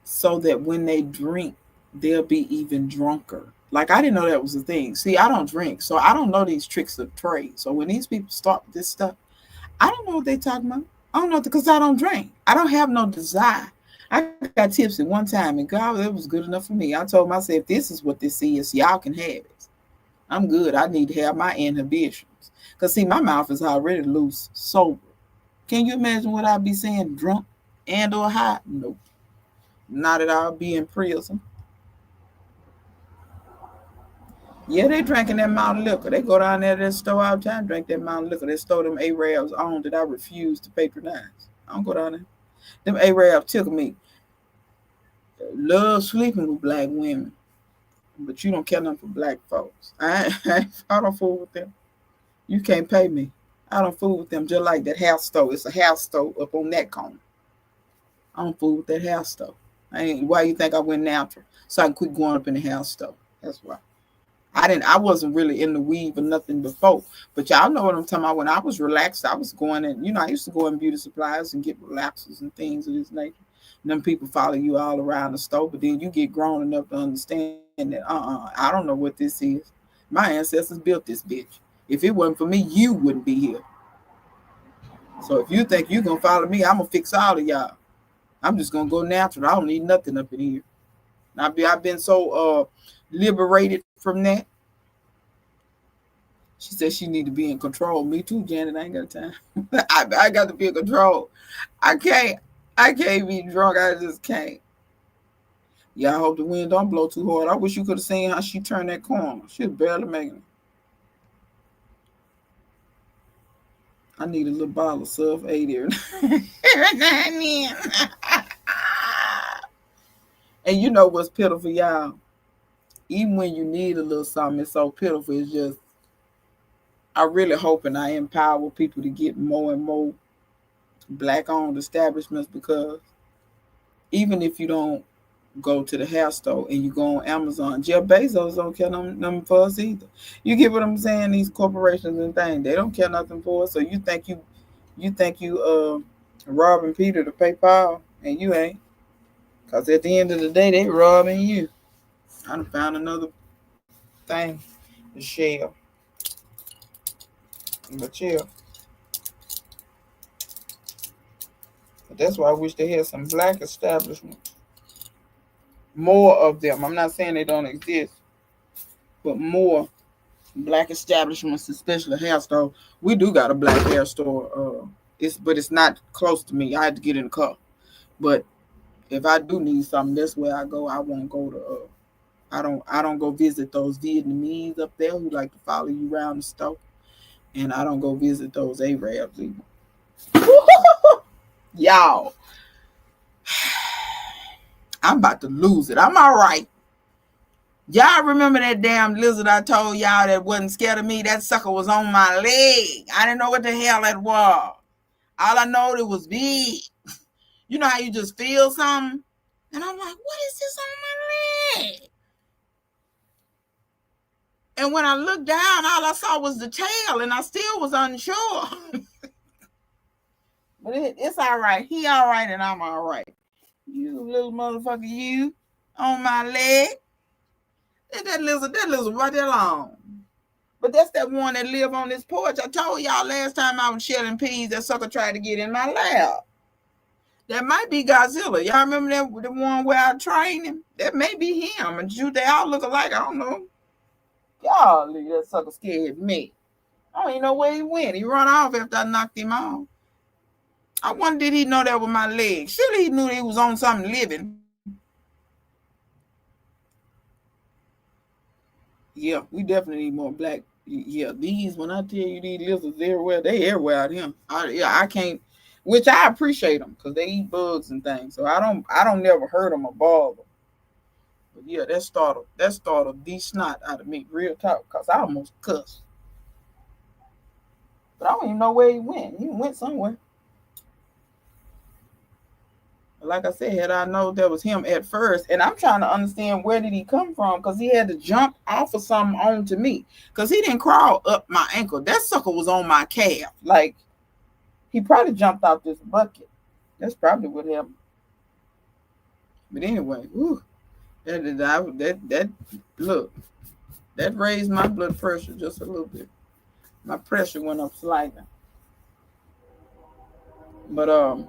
so that when they drink, they'll be even drunker. Like I didn't know that was a thing. See, I don't drink, so I don't know these tricks of trade. So when these people start this stuff, I don't know what they talking about. I don't know because I don't drink. I don't have no desire. I got tipsy one time, and God, it was good enough for me. I told myself, this is what this is. Y'all can have it. I'm good. I need to have my inhibitions. Because, see, my mouth is already loose, sober. Can you imagine what I'd be saying, drunk and or high? Nope. Not at all. Be in prison. Yeah, they drinking that mountain liquor. They go down there to that store all the time, drink that mountain liquor. They store them Arabs on that I refuse to patronize. I don't go down there. Them Arabs took me. Love sleeping with black women, but you don't care nothing for black folks. I don't fool with them. You can't pay me. I don't fool with them. Just like that house store. It's a house store up on that corner. I don't fool with that house store. Why you think I went natural? So I can quit going up in the house store. That's why. I wasn't really in the weave or nothing before. But y'all know what I'm talking about. When I was relaxed, I was going in, I used to go in beauty supplies and get relaxers and things of this nature. And them people follow you all around the store, but then you get grown enough to understand that I don't know what this is. My ancestors built this bitch. If it wasn't for me, you wouldn't be here. So if you think you're gonna follow me, I'm gonna fix all of y'all. I'm just gonna go natural. I don't need nothing up in here. I've been so liberated from that. She said she need to be in control. Me too, Janet. I ain't got time. I got to be in control. I can't be drunk. I just can't. Yeah, I hope the wind don't blow too hard. I wish you could have seen how she turned that corner. She was barely making it. I need a little bottle of Surf 8 here. And you know what's pitiful, y'all? Even when you need a little something, it's so pitiful. It's just, I really hope and I empower people to get more and more black-owned establishments, because even if you don't go to the hair store and you go on Amazon, Jeff Bezos don't care nothing for us either. You get what I'm saying? These corporations and things, they don't care nothing for us. So you think you robbing Peter to pay Paul, and you ain't. Because at the end of the day, they robbing you. I done found another thing to share. But chill. But that's why I wish they had some black establishments. More of them. I'm not saying they don't exist, but more black establishments, especially a hair store. We do got a black hair store. It's not close to me. I had to get in the car. But if I do need something, that's where I go. I won't go to. I don't go visit those Vietnamese up there who like to follow you around the store, and I don't go visit those Arabs either. Y'all, I'm about to lose it. I'm all right. Y'all remember that damn lizard I told y'all that wasn't scared of me? That sucker was on my leg. I didn't know what the hell that was. All I know, it was big. You know how you just feel something? And I'm like, what is this on my leg? And when I looked down, all I saw was the tail, and I still was unsure. But it's all right. He all right, and I'm all right. You little motherfucker, you on my leg. And that lizard right there long. But that's that one that live on this porch. I told y'all last time I was shelling peas, that sucker tried to get in my lap. That might be Godzilla. Y'all remember that the one where I trained him? That may be him. And they all look alike. I don't know. Y'all, that sucker scared me. I don't even know where he went. He run off after I knocked him off. I wonder, did he know that was my leg? Surely he knew he was on something living. Yeah, we definitely need more black. Yeah, when I tell you these lizards everywhere, they everywhere out here. I can't, which I appreciate them because they eat bugs and things. So I don't never hurt them or bother them. But yeah, that startled the snot out of me, real talk, because I almost cussed. But I don't even know where he went. He went somewhere. Like I said, had I known that was him at first, and I'm trying to understand where did he come from, because he had to jump off of something onto me, because he didn't crawl up my ankle. That sucker was on my calf. Like, he probably jumped out this bucket. That's probably what happened. But anyway, whew, that look, that raised my blood pressure just a little bit. My pressure went up slightly. But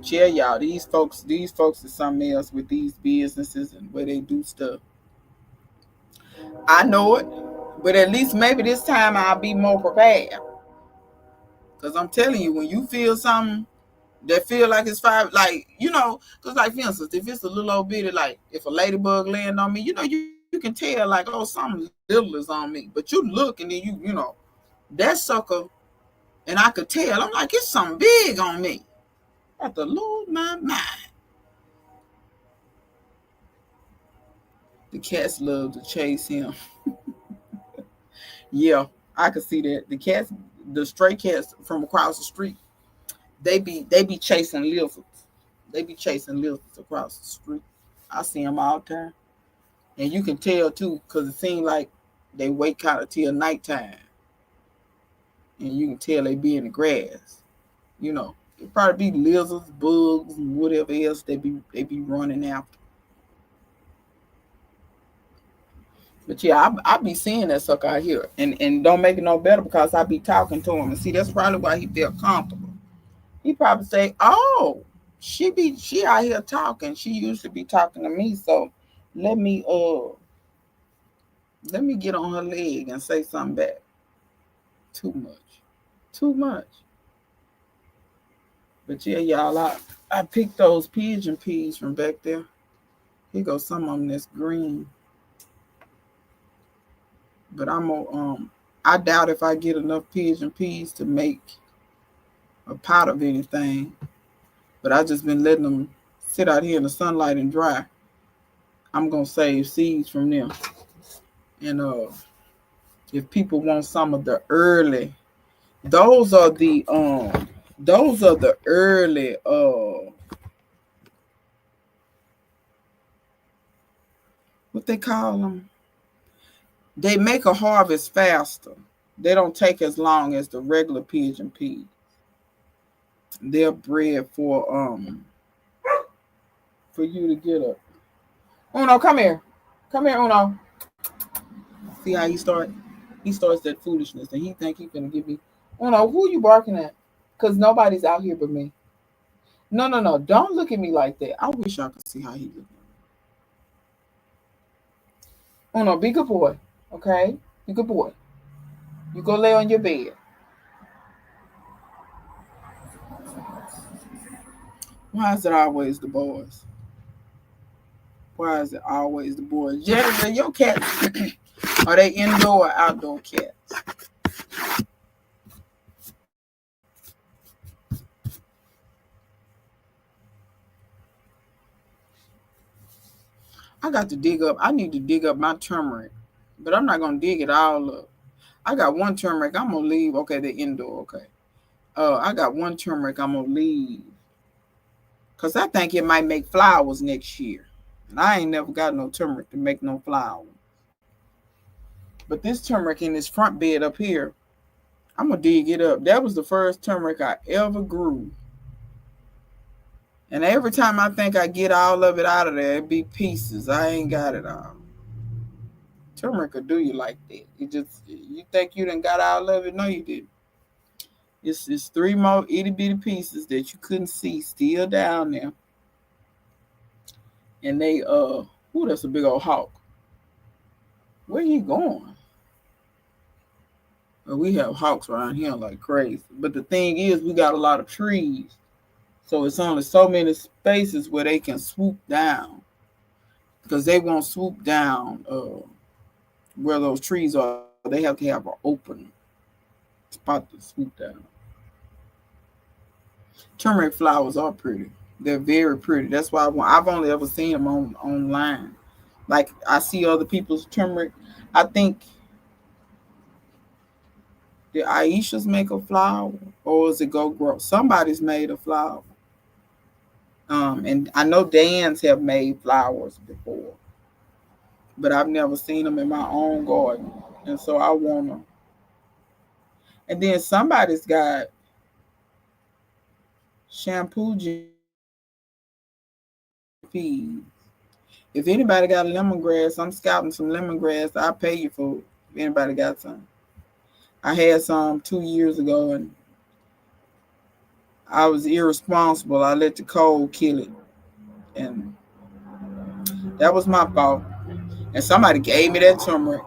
yeah, y'all, these folks are something else with these businesses and where they do stuff. I know it, but at least maybe this time I'll be more prepared. Because I'm telling you, when you feel something that feel like it's five, like, because like, for instance, if it's a little old bitty, like if a ladybug land on me, you can tell like, oh, something little is on me. But you look and then that sucker, and I could tell, I'm like, it's something big on me. I have to lose my mind. The cats love to chase him. Yeah, I could see that. The stray cats from across the street, they be chasing lizards. They be chasing lizards across the street. I see them all the time. And you can tell too, because it seems like they wait kind of till nighttime. And you can tell they be in the grass. It probably be lizards, bugs, and whatever else they be running after. But yeah, I be seeing that sucker out here, and don't make it no better because I be talking to him, and see that's probably why he felt comfortable. He probably say, "Oh, she out here talking. She used to be talking to me, so let me get on her leg and say something back." Too much. But yeah, y'all, I picked those pigeon peas from back there. Here goes some of them that's green. But I doubt if I get enough pigeon peas to make a pot of anything. But I just been letting them sit out here in the sunlight and dry. I'm gonna save seeds from them. And if people want some of the early, those are the early what they call them? They make a harvest faster. They don't take as long as the regular pigeon peas. They're bred for you to get up. Uno, come here. Come here, Uno. See how he starts that foolishness, and he think he gonna give me. Uno, who you barking at? Because nobody's out here but me. No. Don't look at me like that. I wish y'all could see how he looking. Uno, be good boy. Okay? Be good boy. You go lay on your bed. Why is it always the boys? Why is it always the boys? Jennifer, your cats, are they indoor or outdoor cats? I need to dig up my turmeric, but I'm not going to dig it all up. I got one turmeric I'm going to leave. Okay, they're indoor. Okay. I got one turmeric I'm going to leave because I think it might make flowers next year. And I ain't never got no turmeric to make no flowers. But this turmeric in this front bed up here, I'm going to dig it up. That was the first turmeric I ever grew. And every time I think I get all of it out of there, it be pieces. I ain't got it all. Turmeric will do you like that. You think you done got all of it? No, you didn't. It's 3 more itty bitty pieces that you couldn't see still down there. And they that's a big old hawk. Where you going? Well, we have hawks around here like crazy. But the thing is, we got a lot of trees. So it's only so many spaces where they can swoop down. Because they won't swoop down where those trees are. They have to have an open spot to swoop down. Turmeric flowers are pretty. They're very pretty. That's why I've only ever seen them online. Like I see other people's turmeric. I think Did Aisha's make a flower, or is it Go Grow? Somebody's made a flower. And I know Dan's have made flowers before, but I've never seen them in my own garden, and so I want them. And then somebody's got shampoo peas. If anybody got lemongrass, I'm scouting some lemongrass. I'll pay you for it. If anybody got some. I had some 2 years ago, and I was irresponsible. I let the cold kill it, and that was my fault. And somebody gave me that turmeric,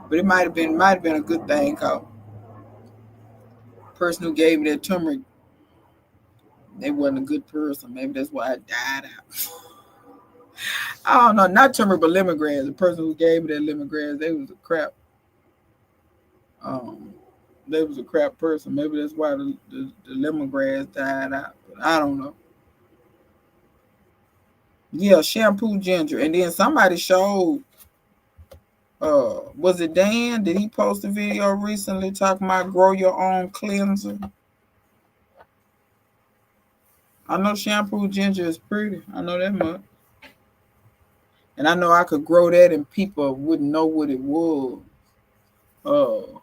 but it might have been a good thing, cause the person who gave me that turmeric, they wasn't a good person. Maybe that's why I died out. I don't know, not turmeric, but lemongrass. The person who gave me that lemongrass, they was a crap. Um, they was a crap person. Maybe that's why the lemongrass died out. But I don't know. Yeah, shampoo ginger, and then somebody showed. Was it Dan? Did he post a video recently talking about grow your own cleanser? I know shampoo ginger is pretty. I know that much. And I know I could grow that and people wouldn't know what it was. Uh,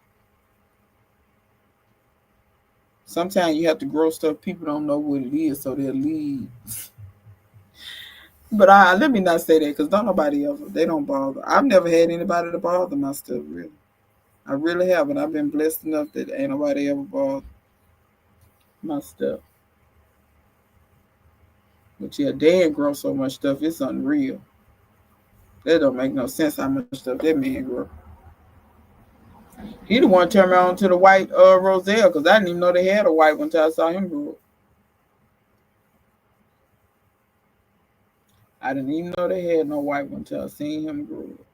Sometimes you have to grow stuff people don't know what it is, so they'll leave. But let me not say that because don't nobody ever. They don't bother. I've never had anybody to bother my stuff, really. I really haven't. I've been blessed enough that ain't nobody ever bothered my stuff. But yeah, Dan grow so much stuff, it's unreal. That don't make no sense how much stuff that man grow. He the one turned me on to the white Roselle because I didn't even know they had a white one until I saw him grow up. I didn't even know they had no white one until I seen him grow up.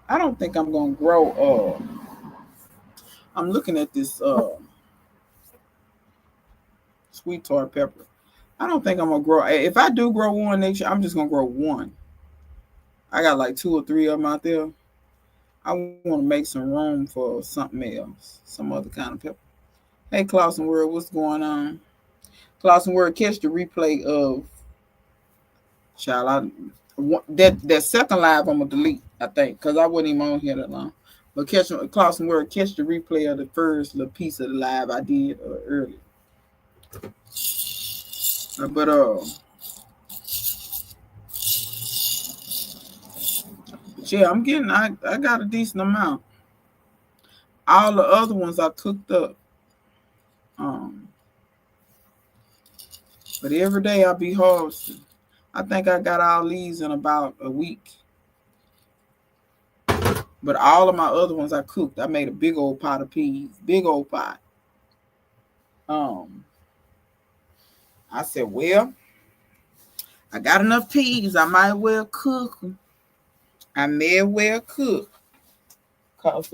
I don't think I'm gonna grow. I'm looking at this sweet tart pepper. I don't think I'm gonna grow. If I do grow one next year, I'm just gonna grow one. I got like 2 or 3 of them out there. I want to make some room for something else, some other kind of pepper. Hey, Clausen World, what's going on? Clausen World, catch the replay of child. That second live I'm gonna delete, I think, because I wasn't even on here that long. But Clausen World, catch the replay of the first little piece of the live I did earlier. But yeah, I'm getting. I got a decent amount. All the other ones I cooked up. But every day I'll be harvesting. I think I got all these in about a week. But all of my other ones I cooked. I made a big old pot of peas. Big old pot. I said, well, I got enough peas. I might well cook them. I may well cook. Because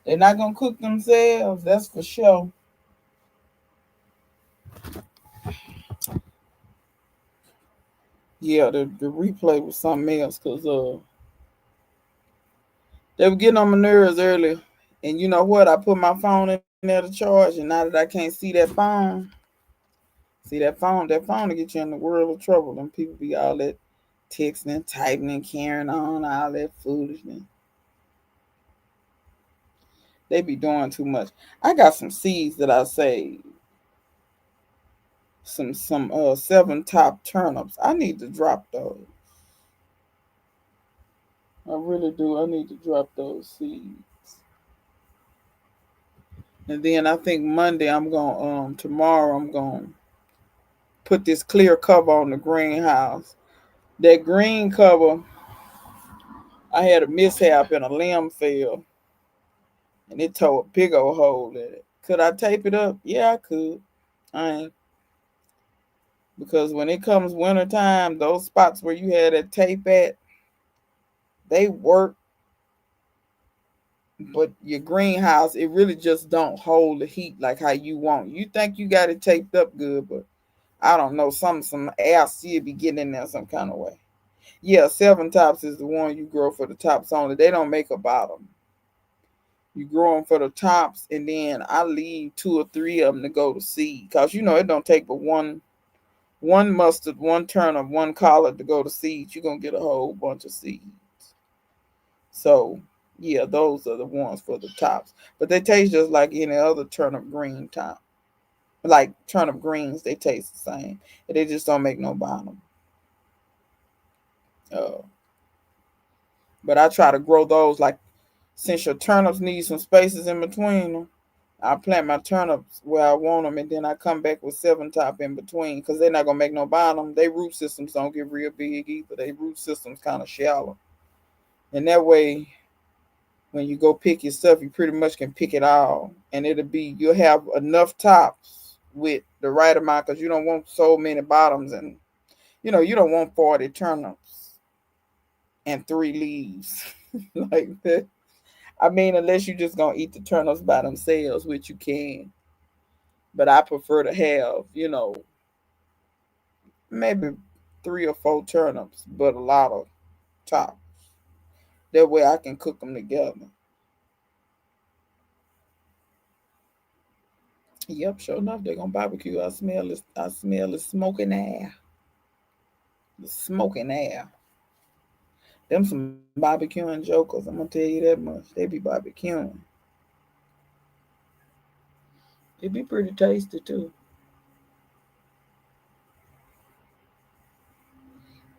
they're not going to cook themselves. That's for sure. Yeah, the replay was something else. Because they were getting on my nerves earlier. And you know what? I put my phone in there to charge. And now that I can't see that phone to get you in the world of trouble. Them people be all that texting and typing and carrying on, all that foolishness. They be doing too much. I got some seeds that I saved. Some 7 top turnips. I need to drop those. I really do. I need to drop those seeds. And then I think Monday tomorrow I'm gonna put this clear cover on the greenhouse. That green cover, I had a mishap and a limb fell. And it tore a big old hole in it. Could I tape it up? Yeah, I could. I ain't. Because when it comes wintertime, those spots where you had that tape at, they work. But your greenhouse, it really just don't hold the heat like how you want. You think you got it taped up good, but I don't know. Some air still be getting in there some kind of way. Yeah, seven tops is the one you grow for the tops only. They don't make a bottom. You grow them for the tops, and then I leave two or three of them to go to seed, cause it don't take but one mustard, one turnip, one collard to go to seed. You're gonna get a whole bunch of seeds. So yeah, those are the ones for the tops. But they taste just like any other turnip green top. Like turnip greens, they taste the same. They just don't make no bottom. Uh, but I try to grow those like since your turnips need some spaces in between them. I plant my turnips where I want them, and then I come back with seven top in between because they're not gonna make no bottom. They root systems don't get real big either. They root systems kind of shallow, and that way, when you go pick your stuff, you pretty much can pick it all, and you'll have enough tops with the right amount because you don't want so many bottoms, and you don't want 40 turnips and three leaves like that. I mean, unless you're just gonna eat the turnips by themselves, which you can. But I prefer to have, maybe three or four turnips, but a lot of tops. That way I can cook them together. Yep, sure enough, they're gonna barbecue. I smell this. I smell the smoking air. The smoking air. Them some barbecuing jokers. I'm gonna tell you that much. They be barbecuing. It be pretty tasty too.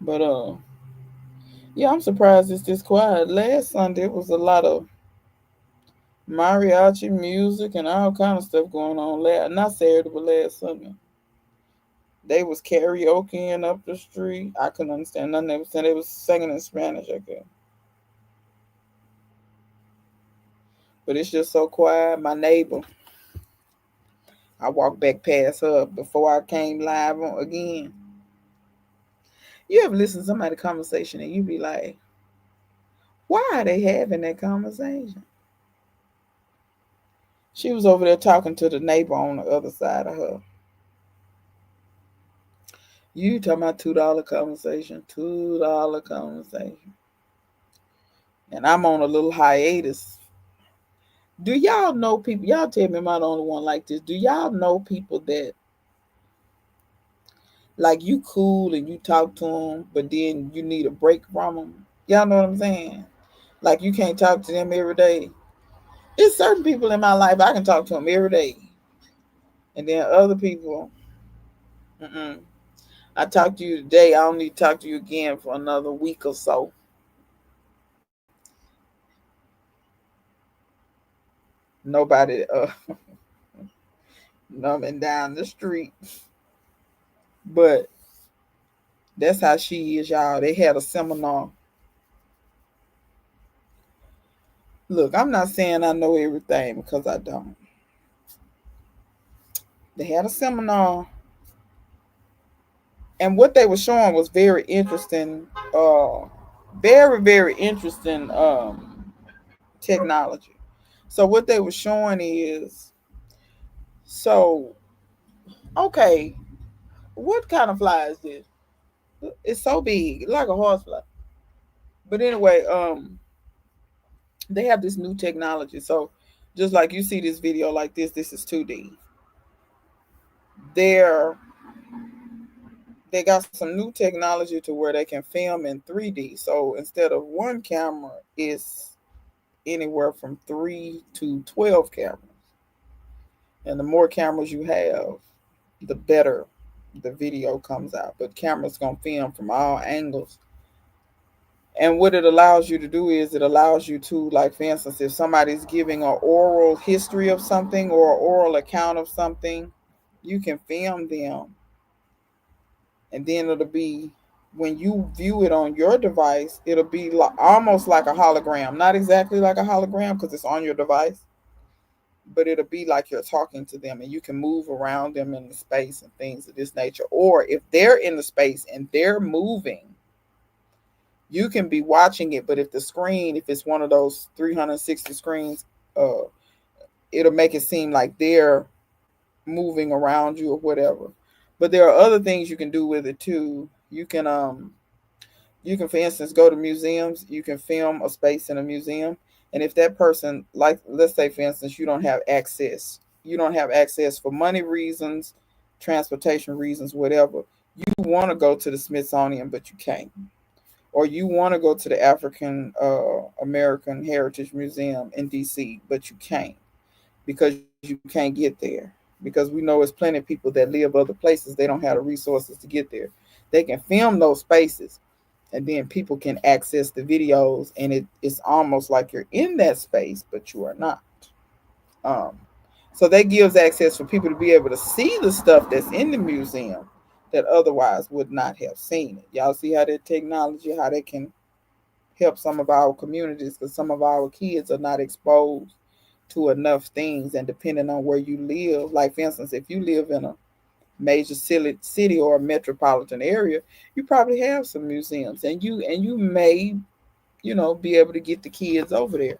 But yeah, I'm surprised it's this quiet. Last Sunday it was a lot of mariachi music and all kind of stuff going on. Not Saturday, but last Sunday. They was karaokeing up the street. I couldn't understand nothing they was saying. They was singing in Spanish, I guess. But it's just so quiet. My neighbor, I walked back past her before I came live on again. You ever listen to somebody's conversation and you be like, why are they having that conversation? She was over there talking to the neighbor on the other side of her. You talking about $2 conversation, $2 conversation. And I'm on a little hiatus. Do y'all know people? Y'all tell me I'm not the only one like this. Do y'all know people that like you cool and you talk to them, but then you need a break from them? Y'all know what I'm saying? Like you can't talk to them every day. There's certain people in my life I can talk to them every day, and then other people, mm-mm. I talk to you today. I don't need to talk to you again for another week or so. Nobody numbing down the street, but that's how she is, y'all. They had a seminar. Look, I'm not saying I know everything because I don't. They had a seminar, and what they were showing was very interesting. Very very interesting technology. So what they were showing is so okay. What kind of fly is this? It's so big, like a horsefly. But anyway, they have this new technology. So just like you see this video like this is 2D. They're they got some new technology to where they can film in 3D. So instead of one camera, it's anywhere from 3 to 12 cameras. And the more cameras you have, the better the video comes out. But cameras gonna film from all angles. And what it allows you to do is it allows you to, like for instance, if somebody's giving an oral history of something or an oral account of something, you can film them, and then it'll be when you view it on your device, it'll be like, almost like a hologram. Not exactly like a hologram because it's on your device, but it'll be like you're talking to them, and you can move around them in the space and things of this nature. Or if they're in the space and they're moving, you can be watching it, but if it's one of those 360 screens, uh, it'll make it seem like they're moving around you or whatever. But there are other things you can do with it too. You can You can, for instance, go to museums. You can film a space in a museum, and if that person, like, let's say, for instance, you don't have access for money reasons, transportation reasons, whatever. You want to go to the Smithsonian, but you can't, or you want to go to the African American Heritage Museum in D.C., but you can't because you can't get there. Because we know it's plenty of people that live other places, they don't have the resources to get there. They can film those spaces, and then people can access the videos, and it's almost like you're in that space, but you are not. Um, so that gives access for people to be able to see the stuff that's in the museum that otherwise would not have seen it. Y'all see how that technology, how that can help some of our communities, because some of our kids are not exposed to enough things, and depending on where you live, like for instance, if you live in a major city or a metropolitan area, you probably have some museums, and you may, be able to get the kids over there.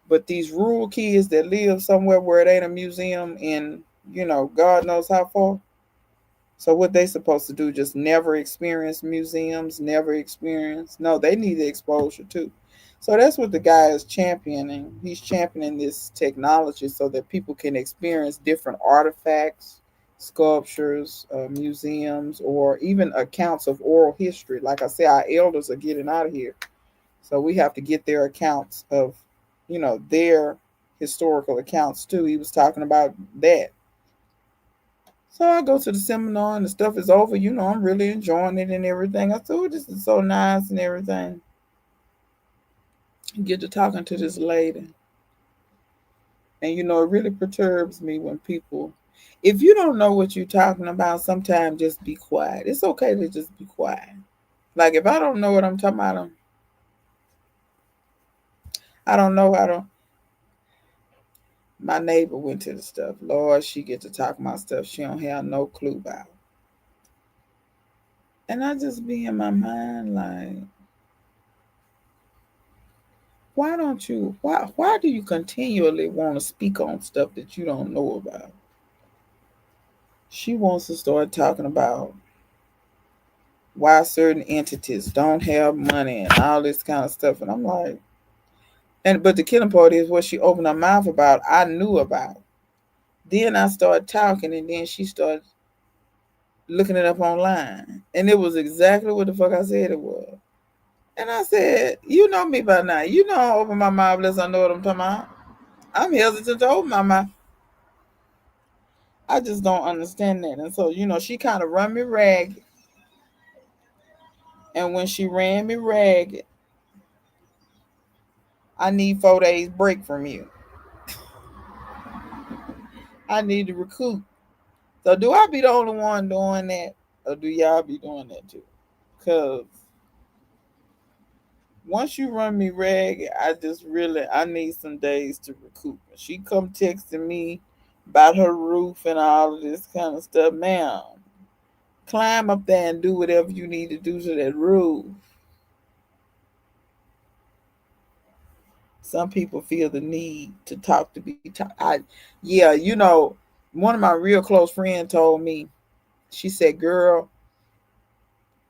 But these rural kids that live somewhere where it ain't a museum in, God knows how far. So what they supposed to do? Just never experience museums, never experience? No, they need the exposure too. So that's what the guy is championing. He's championing this technology so that people can experience different artifacts, sculptures, museums, or even accounts of oral history. Like I said, our elders are getting out of here, so we have to get their accounts of, their historical accounts too. He was talking about that. So I go to the seminar and the stuff is over. I'm really enjoying it and everything. I thought, this is so nice and everything. Get to talking to this lady. And it really perturbs me when people, if you don't know what you're talking about, sometimes just be quiet. It's okay to just be quiet. Like if I don't know what I'm talking about, I don't know how to. My neighbor went to the stuff. Lord, she get to talk my stuff she don't have no clue about. And I just be in my mind like, why do you continually want to speak on stuff that you don't know about? She wants to start talking about why certain entities don't have money and all this kind of stuff. And I'm like, but the killing part is what she opened her mouth about, I knew about. Then I started talking, and then she started looking it up online. And it was exactly what the fuck I said it was. And I said, you know me by now. You know I open my mouth unless I know what I'm talking about. I'm hesitant to open my mouth. I just don't understand that. And so, she kind of run me ragged. And when she ran me ragged, I need 4 days break from you. I need to recoup. So do I be the only one doing that? Or do y'all be doing that too? Because once you run me ragged, I need some days to recoup. She come texting me about her roof and all of this kind of stuff. Ma'am, climb up there and do whatever you need to do to that roof. Some people feel the need to talk to be talk. Yeah, one of my real close friends told me, she said, girl,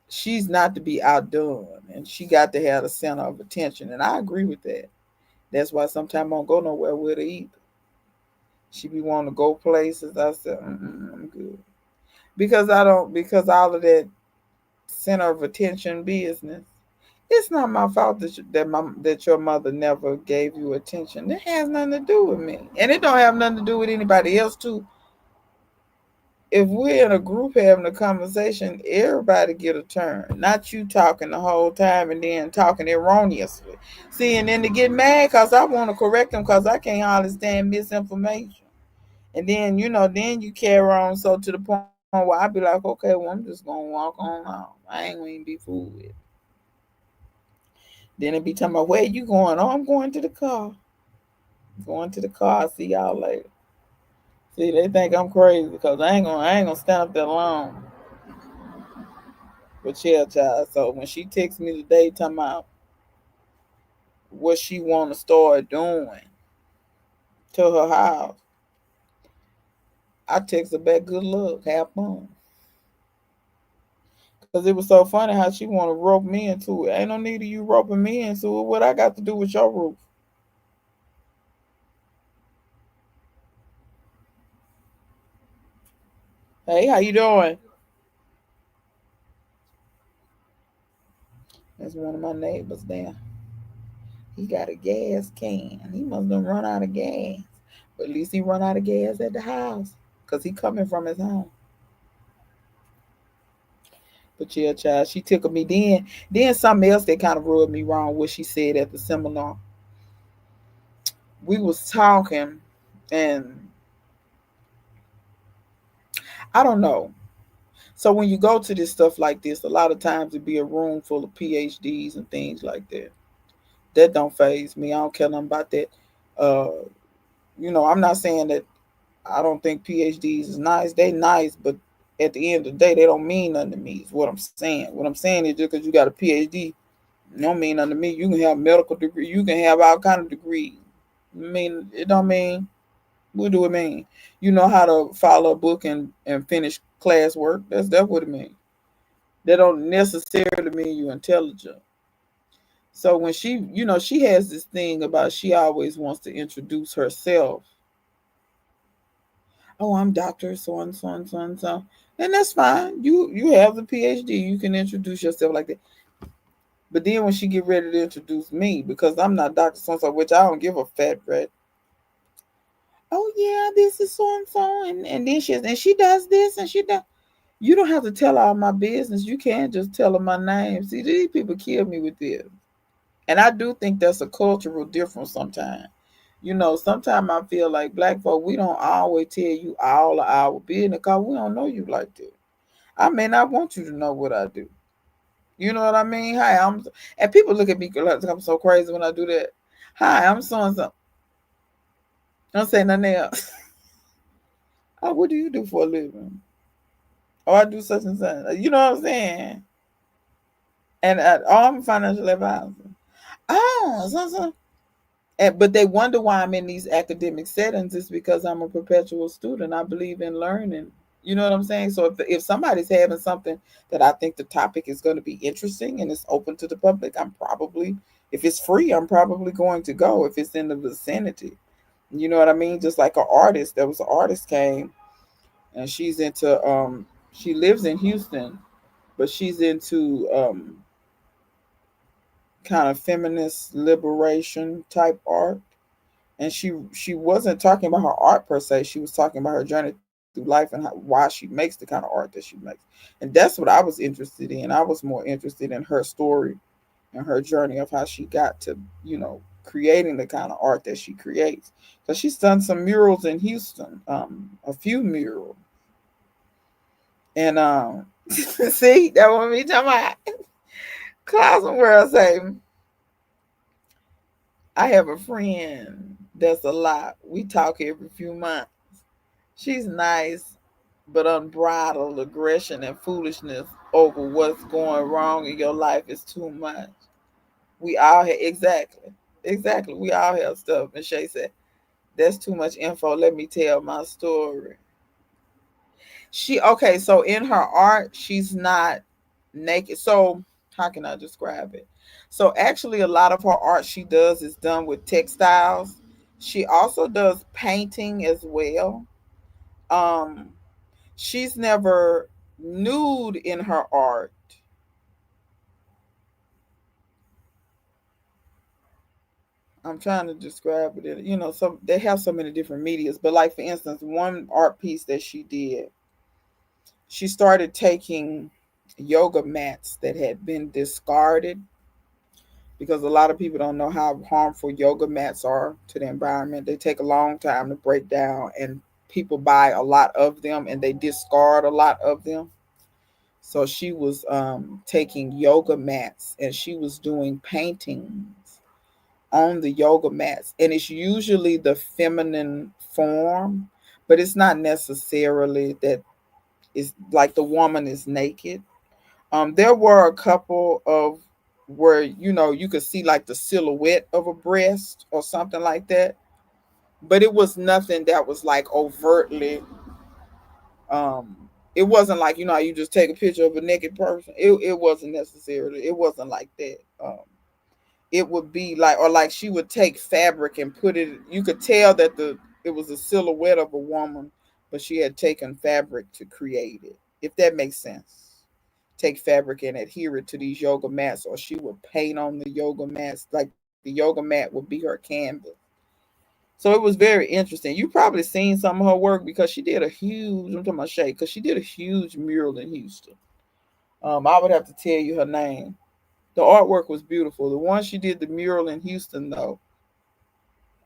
she's not to be outdone and she got to have the center of attention. And I agree with that. That's why sometimes I don't go nowhere with her either. She be wanting to go places. I said, I'm good. Because all of that center of attention business, it's not my fault that your mother never gave you attention. It has nothing to do with me. And it don't have nothing to do with anybody else too. If we're in a group having a conversation, everybody get a turn. Not you talking the whole time and then talking erroneously. See, and then they get mad because I want to correct them because I can't hardly stand misinformation. And then, then you carry on so to the point where I be like, okay, well, I'm just going to walk on out. I ain't going to be fooled with. Then it be talking about, where you going? Oh, I'm going to the car. Going to the car. See y'all later. See, they think I'm crazy because I ain't gonna stand up there alone. But yeah, child. So when she texts me today talking about what she wanna start doing to her house, I text her back, good luck, have fun. Cause it was so funny how she want to rope me into it. Ain't no need of you roping me into it. What I got to do with your roof? Hey, how you doing? That's one of my neighbors there. He got a gas can. He must have run out of gas. But at least he run out of gas at the house. Cause he coming from his home. But yeah, child, she tickled me. Then something else that kind of rubbed me wrong. What she said at the seminar. We was talking, and I don't know. So when you go to this stuff like this, a lot of times it be a room full of PhDs and things like that. That don't phase me. I don't care nothing about that. Uh, I'm not saying that I don't think PhDs is nice. They nice, but at the end of the day, they don't mean nothing to me. Is what I'm saying. What I'm saying is just because you got a PhD, don't mean nothing to me. You can have medical degree. You can have all kind of degrees. I mean, it don't mean. What do it mean? You know how to follow a book and finish class work. That's what it means. That don't necessarily mean you're intelligent. So when she has this thing about she always wants to introduce herself. Oh, I'm Doctor so and so and so and so, and that's fine. You have the PhD. You can introduce yourself like that. But then when she get ready to introduce me, because I'm not Doctor so and so, which I don't give a fat rat. Oh yeah, this is so and so, and then she does this and she does. You don't have to tell all my business. You can't just tell them my name. See, these people kill me with this. And I do think that's a cultural difference sometimes. Sometimes I feel like black folk, we don't always tell you all of our business because we don't know you like that. I may not want you to know what I do. You know what I mean? Hi, and people look at me like I'm so crazy when I do that. Hi, I'm so and so. Don't say nothing else. Oh, what do you do for a living? Oh, I do such and such. You know what I'm saying? And I'm a financial advisor. Oh, so. But they wonder why I'm in these academic settings. It's because I'm a perpetual student. I believe in learning. You know what I'm saying? So if somebody's having something that I think the topic is going to be interesting and it's open to the public, if it's free, I'm probably going to go if it's in the vicinity. You know what I mean? Just like an artist, there was an artist came and she lives in Houston, but she's into kind of feminist liberation type art, and she wasn't talking about her art per se. She was talking about her journey through life and why she makes the kind of art that she makes. And that's what I was interested in. I was more interested in her story and her journey of how she got to creating the kind of art that she creates. So she's done some murals in Houston, a few murals, and see that what we talking about. Closet World say, I have a friend that's a lot. We talk every few months. She's nice, but unbridled aggression and foolishness over what's going wrong in your life is too much. We all have exactly. We all have stuff. And Shay said, "That's too much info. Let me tell my story." She okay. So in her art, she's not naked. So how can I describe it? So actually, a lot of her art she does is done with textiles. She also does painting as well. Um, she's never nude in her art. I'm trying to describe it. So they have so many different medias. But like for instance, one art piece that she did, she started taking yoga mats that had been discarded because a lot of people don't know how harmful yoga mats are to the environment. They take a long time to break down, and people buy a lot of them and they discard a lot of them. So she was taking yoga mats and she was doing paintings on the yoga mats. And it's usually the feminine form, but it's not necessarily that it's like the woman is naked. There were a couple of where you could see like the silhouette of a breast or something like that, but it was nothing that was like overtly It wasn't like, you know, you just take a picture of a naked person. It wasn't necessarily. It wasn't like that. It would be like, or like she would take fabric and put it. You could tell that it was a silhouette of a woman, but she had taken fabric to create it. If that makes sense. Take fabric and adhere it to these yoga mats, or she would paint on the yoga mats. Like the yoga mat would be her canvas. So it was very interesting. You probably seen some of her work because she did a huge. I'm talking about Shay, because she did a huge mural in Houston. I would have to tell you her name. The artwork was beautiful. The one she did the mural in Houston, though,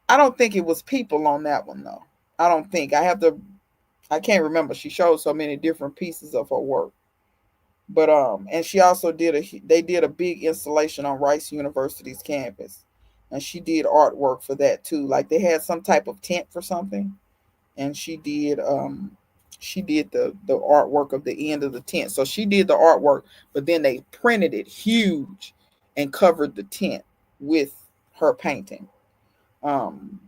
I don't think it was people on that one though. I don't think. I can't remember. She showed so many different pieces of her work. But and she also they did a big installation on Rice University's campus. And she did artwork for that too. Like they had some type of tent for something, and she did the artwork of the end of the tent. So she did the artwork, but then they printed it huge and covered the tent with her painting. Um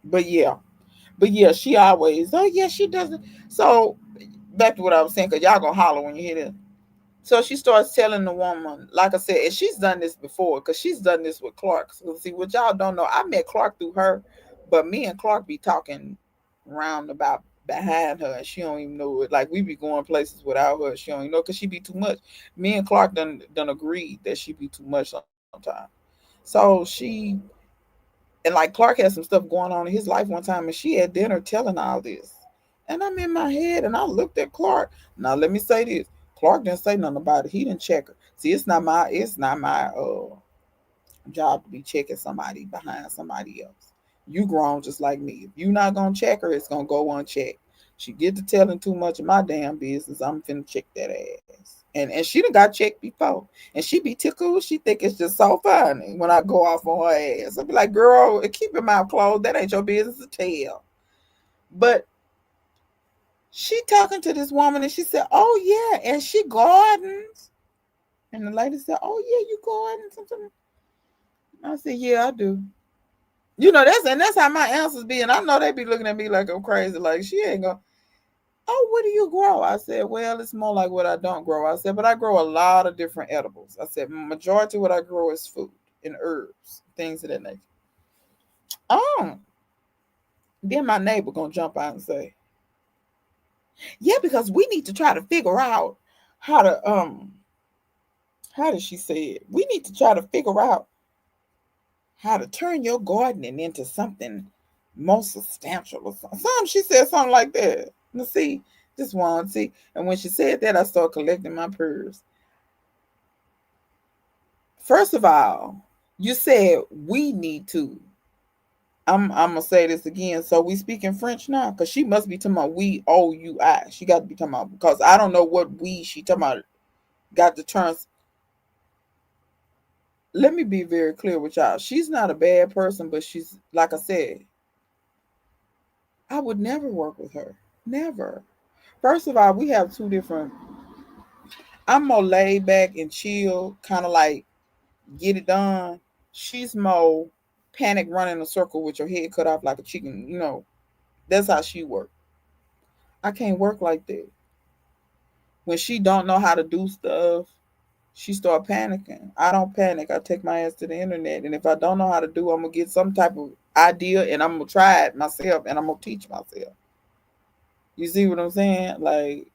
but yeah, she always, oh yeah, she doesn't. So back to what I was saying, because y'all gonna holler when you hear this. So she starts telling the woman, like I said, and she's done this before, because she's done this with Clark. So see, what y'all don't know, I met Clark through her, but me and Clark be talking round about behind her, and she don't even know it. Like we be going places without her, she don't even know, because she be too much. Me and Clark done agreed that she be too much sometimes. So and like Clark had some stuff going on in his life one time, and she had dinner telling all this. And I'm in my head, and I looked at Clark. Now let me say this: Clark didn't say nothing about it. He didn't check her. See, it's not my job to be checking somebody behind somebody else. You grown just like me. If you not gonna check her, it's gonna go unchecked. She get to telling too much of my damn business, I'm finna check that ass. And she done got checked before. And she be tickled. She think it's just so funny when I go off on her ass. I be like, girl, keep your mouth closed. That ain't your business to tell. But she talking to this woman, and she said, oh yeah, and she gardens. And the lady said, oh yeah, you garden something. I said, yeah, I do. You know, that's how my answers be. And I know they be looking at me like I'm crazy. Like, she ain't gonna, oh, what do you grow? I said, well, it's more like what I don't grow. I said, but I grow a lot of different edibles. I said, majority of what I grow is food and herbs, things of that nature. Oh, then my neighbor gonna jump out and say, yeah, because we need to try to figure out how to how did she say it? We need to try to figure out how to turn your gardening into something more substantial or something. She said something like that. Let's see, just one, see. And when she said that, I started collecting my pearls. First of all, you said we need to. I'm gonna say this again. So we speak in French now, because she must be talking about we OUI. She got to be talking about, because I don't know what we she talking about. Got the terms. Let me be very clear with y'all. She's not a bad person, but she's, like I said, I would never work with her. Never. First of all, we have two different. I'm more laid back and chill, kind of like get it done. She's more panic, running in a circle with your head cut off like a chicken. You know, that's how she works. I can't work like that. When she don't know how to do stuff, she start panicking. I don't panic. I take my ass to the internet, and if I don't know how to do, I'm gonna get some type of idea, and I'm gonna try it myself, and I'm gonna teach myself. You see what I'm saying? Like,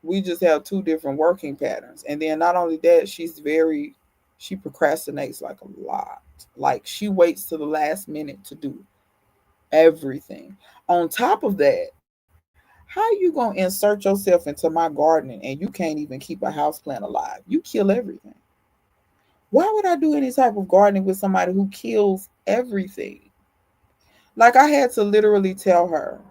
we just have two different working patterns. And then not only that, she procrastinates like a lot. Like, she waits to the last minute to do everything. On top of that, how you gonna insert yourself into my gardening and you can't even keep a house plant alive? You kill everything. Why would I do any type of gardening with somebody who kills everything? Like, I had to literally tell her,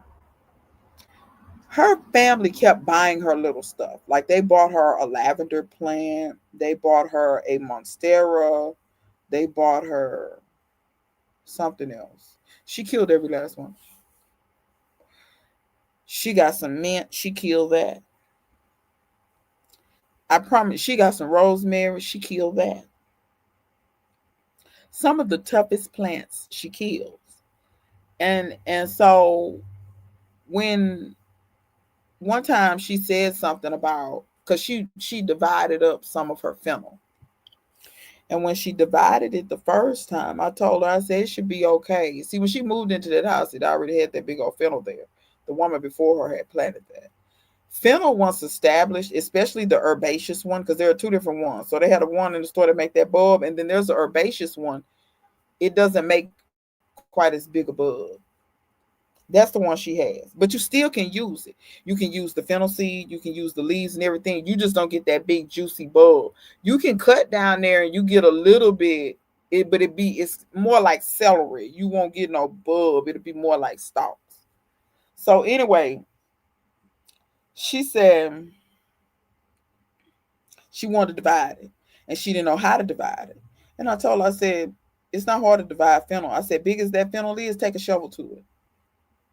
her family kept buying her little stuff. Like, they bought her a lavender plant, they bought her a monstera, they bought her something else. She killed every last one. She got some mint, she killed that. I promise. She got some rosemary, she killed that. Some of the toughest plants she kills. And so when one time she said something about, because she divided up some of her fennel. And when she divided it the first time, I told her, I said, it should be okay. See, when she moved into that house, it already had that big old fennel there. The woman before her had planted that. Fennel, once established, especially the herbaceous one, because there are two different ones. So they had a one in the store that make that bulb, and then there's the herbaceous one. It doesn't make quite as big a bulb. That's the one she has. But you still can use it. You can use the fennel seed, you can use the leaves and everything. You just don't get that big juicy bulb. You can cut down there and you get a little bit, but it's more like celery. You won't get no bulb. It'll be more like stalks. So anyway, she said she wanted to divide it. And she didn't know how to divide it. And I told her, I said, it's not hard to divide fennel. I said, big as that fennel is, take a shovel to it.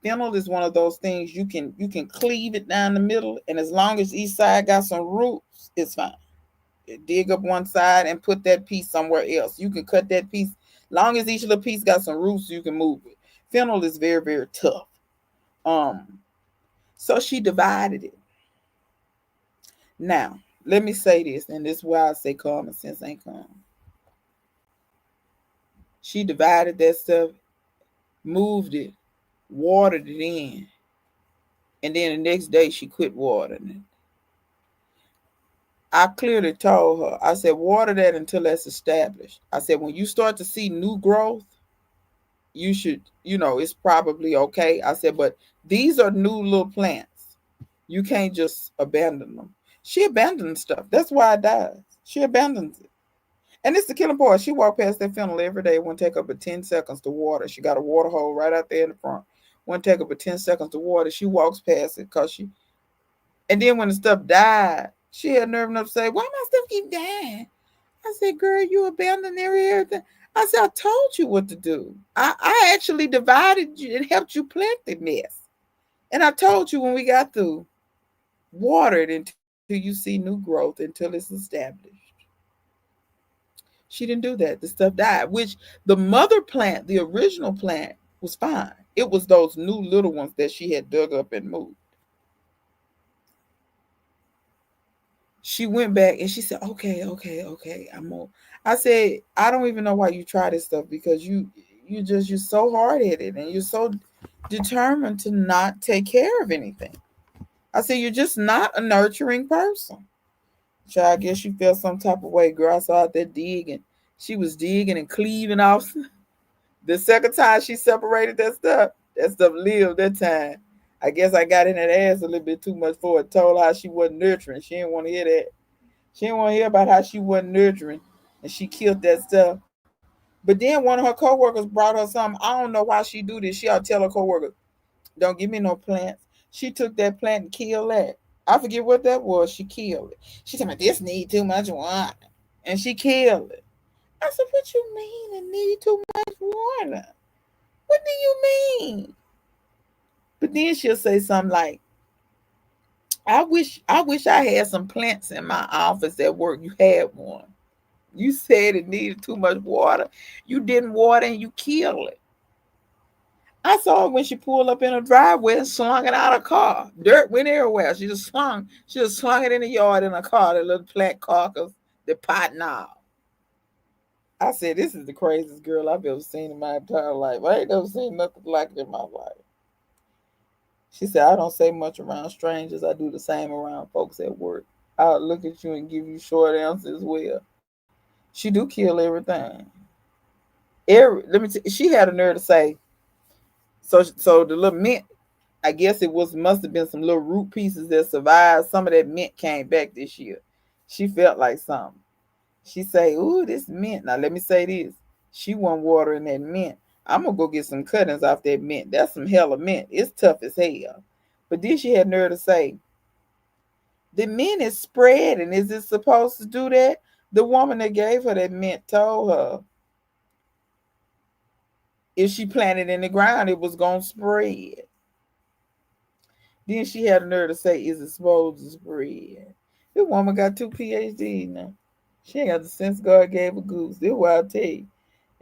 Fennel is one of those things you can cleave it down the middle, and as long as each side got some roots, it's fine. Dig up one side and put that piece somewhere else. You can cut that piece. Long as each little piece got some roots, you can move it. Fennel is very, very tough. So she divided it. Now, let me say this, and this is why I say common sense ain't common. She divided that stuff, moved it, watered it in, and then the next day she quit watering it. I clearly told her, I said, water that until that's established. I said, when you start to see new growth, you should, it's probably okay. I said, but these are new little plants. You can't just abandon them. She abandoned stuff. That's why it dies. She abandons it. And it's the killing part. She walked past that fennel every day. It wouldn't take her but 10 seconds to water. She got a water hole right out there in the front. Wouldn't take her but 10 seconds to water. She walks past it because and then when the stuff died, she had nerve enough to say, why my stuff keep dying? I said, girl, you abandoned everything. I said, I told you what to do. I actually divided you and helped you plant the mess. And I told you when we got through, water it until you see new growth, until it's established. She didn't do that. The stuff died, which the mother plant, the original plant, was fine. It was those new little ones that she had dug up and moved. She went back and she said, okay, I said, I don't even know why you try this stuff, because you're so hard headed and you're so determined to not take care of anything. I said, you're just not a nurturing person. So I guess she felt some type of way. Girl, I saw out there digging. She was digging and cleaving off. The second time she separated that stuff lived that time. I guess I got in that ass a little bit too much for it. Told her how she wasn't nurturing. She didn't want to hear that. She didn't want to hear about how she wasn't nurturing. And she killed that stuff. But then one of her coworkers brought her something. I don't know why she do this. She ought to tell her coworker, don't give me no plants. She took that plant and killed that. I forget what that was. She killed it. She said, this need too much water. And she killed it. I said, what you mean it need too much water? What do you mean? But then she'll say something like, I wish I had some plants in my office at work. You had one. You said it needed too much water. You didn't water and you killed it. I saw her when she pulled up in her driveway and slung it out of her car. Dirt went everywhere. She just slung it in the yard in a car, the little plant carcass, the pot knob. I said, this is the craziest girl I've ever seen in my entire life. I ain't never seen nothing like it in my life. She said, I don't say much around strangers. I do the same around folks at work. I'll look at you and give you short answers as well. She do kill everything. She had a nerve to say, so the little mint, I guess must have been some little root pieces that survived. Some of that mint came back this year. She felt like something. She say, ooh, this mint. Now let me say this. She wasn't watering that mint. I'm gonna go get some cuttings off that mint. That's some hella mint. It's tough as hell. But then she had nerve to say, the mint is spread, and is it supposed to do that? The woman that gave her that mint told her if she planted in the ground, it was gonna spread. Then she had a nerve to say, is it supposed to spread? This woman got 2 PhDs now. She ain't got the sense God gave a goose. This is what I'll tell you.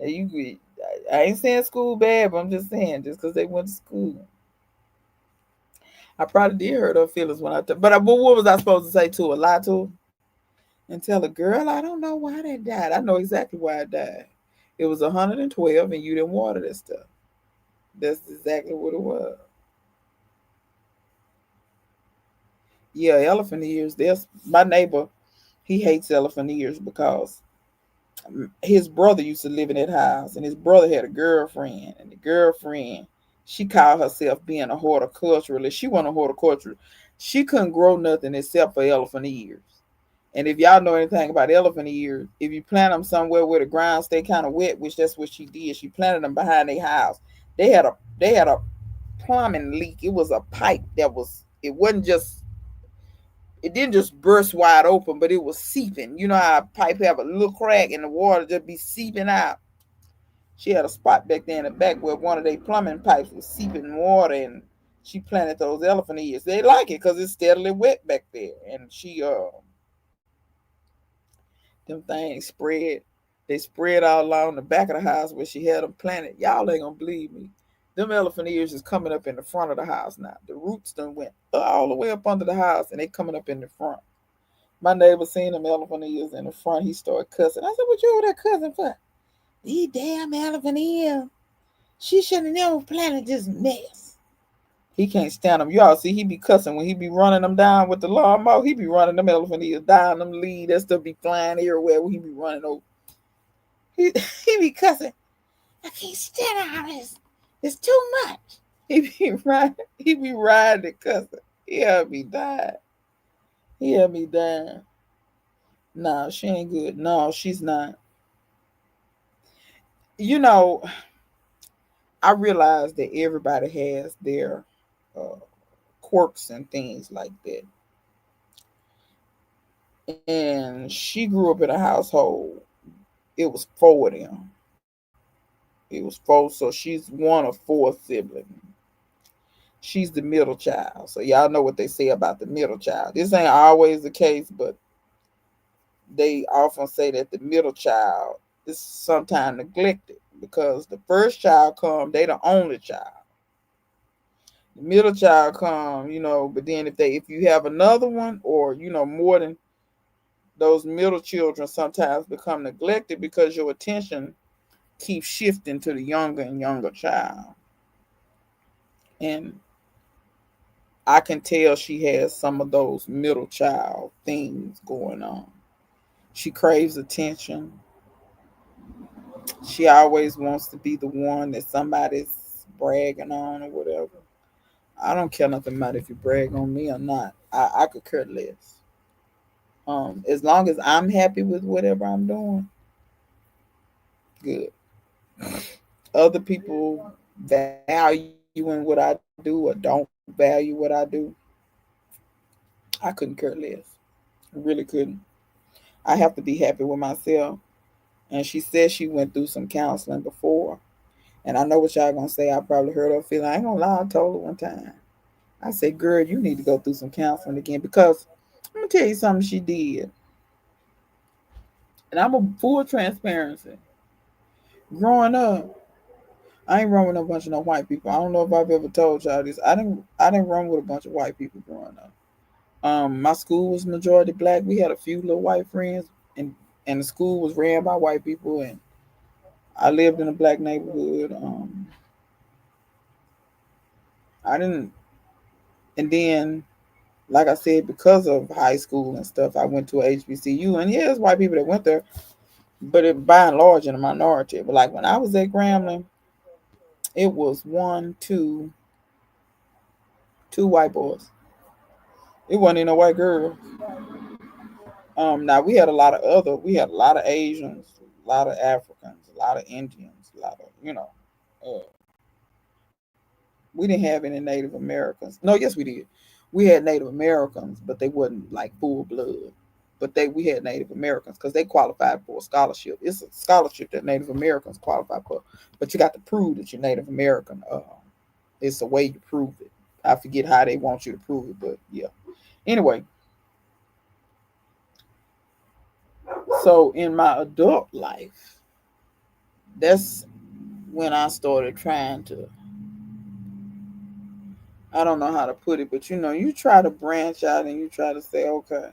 I ain't saying school bad, but I'm just saying, just because they went to school. I probably did hurt her feelings when but what was I supposed to say to her? Lie to her and tell her, girl, I don't know why that died. I know exactly why it died. It was 112 and you didn't water that stuff. That's exactly what it was. Yeah, elephant ears. There's my neighbor. He hates elephant ears because his brother used to live in that house, and his brother had a girlfriend, and the girlfriend, she called herself being a horticulturalist. She wasn't a horticulturalist. She couldn't grow nothing except for elephant ears. And if y'all know anything about elephant ears, if you plant them somewhere where the ground stay kind of wet, which that's what she did, she planted them behind their house. They had a plumbing leak. It was a pipe that was. It didn't just burst wide open, but it was seeping. You know how a pipe have a little crack and the water just be seeping out. She had a spot back there in the back where one of their plumbing pipes was seeping water, and she planted those elephant ears. They like it because it's steadily wet back there, and them things spread. They spread all along the back of the house where she had them planted. Y'all ain't gonna believe me. Them elephant ears is coming up in the front of the house now. The roots done went all the way up under the house, and they coming up in the front. My neighbor seen them elephant ears in the front. He started cussing. I said, "What you over there cussing for?" "These damn elephant ears. She should have never planted this mess." He can't stand them. Y'all see, he be cussing when he be running them down with the lawnmower. He be running them elephant ears down them leaves. That stuff be flying everywhere when he be running over. He, he be cussing. "I can't stand all this. It's too much." He be riding and cussing. He had me die. He had me dying. No, she ain't good. No, she's not. You know, I realize that everybody has their uh, quirks and things like that. And she grew up in a household. It was four of them. It was four, so she's one of four siblings. She's the middle child. So y'all know what they say about the middle child. This ain't always the case, but they often say that the middle child is sometimes neglected because the first child come, they the only child. The middle child come, but then if you have another one or more than those middle children sometimes become neglected because your attention keeps shifting to the younger and younger child. And I can tell she has some of those middle child things going on. She craves attention. She always wants to be the one that somebody's bragging on or whatever. I don't care nothing about if you brag on me or not. I could care less. As long as I'm happy with whatever I'm doing, good. Other people valuing what I do or don't value what I do, I couldn't care less. I really couldn't. I have to be happy with myself. And she said she went through some counseling before. And I know what y'all gonna say. I probably heard her feeling. I ain't gonna lie, I told her one time. I said, girl, you need to go through some counseling again because I'm gonna tell you something she did. And I'm a full transparency. Growing up, I ain't run with a bunch of no white people. I don't know if I've ever told y'all this. I didn't run with a bunch of white people growing up. My school was majority black. We had a few little white friends, and the school was ran by white people, and I lived in a black neighborhood. I didn't, and then, like I said, because of high school and stuff, I went to a HBCU, and yeah, there's white people that went there, but it by and large in a minority. But like when I was at Grambling, it was one, two white boys. It wasn't even a white girl. Now we had a lot of Asians, a lot of Africans, a lot of Indians, a lot of uh, we didn't have any Native Americans. No, yes we did. We had Native Americans, but they wasn't like full blood. But we had Native Americans because they qualified for a scholarship. It's a scholarship that Native Americans qualify for, but you got to prove that you're Native American. It's the way you prove it. I forget how they want you to prove it, but yeah. Anyway, so in my adult life, that's when I started trying to I don't know how to put it, but you try to branch out and you try to say, okay,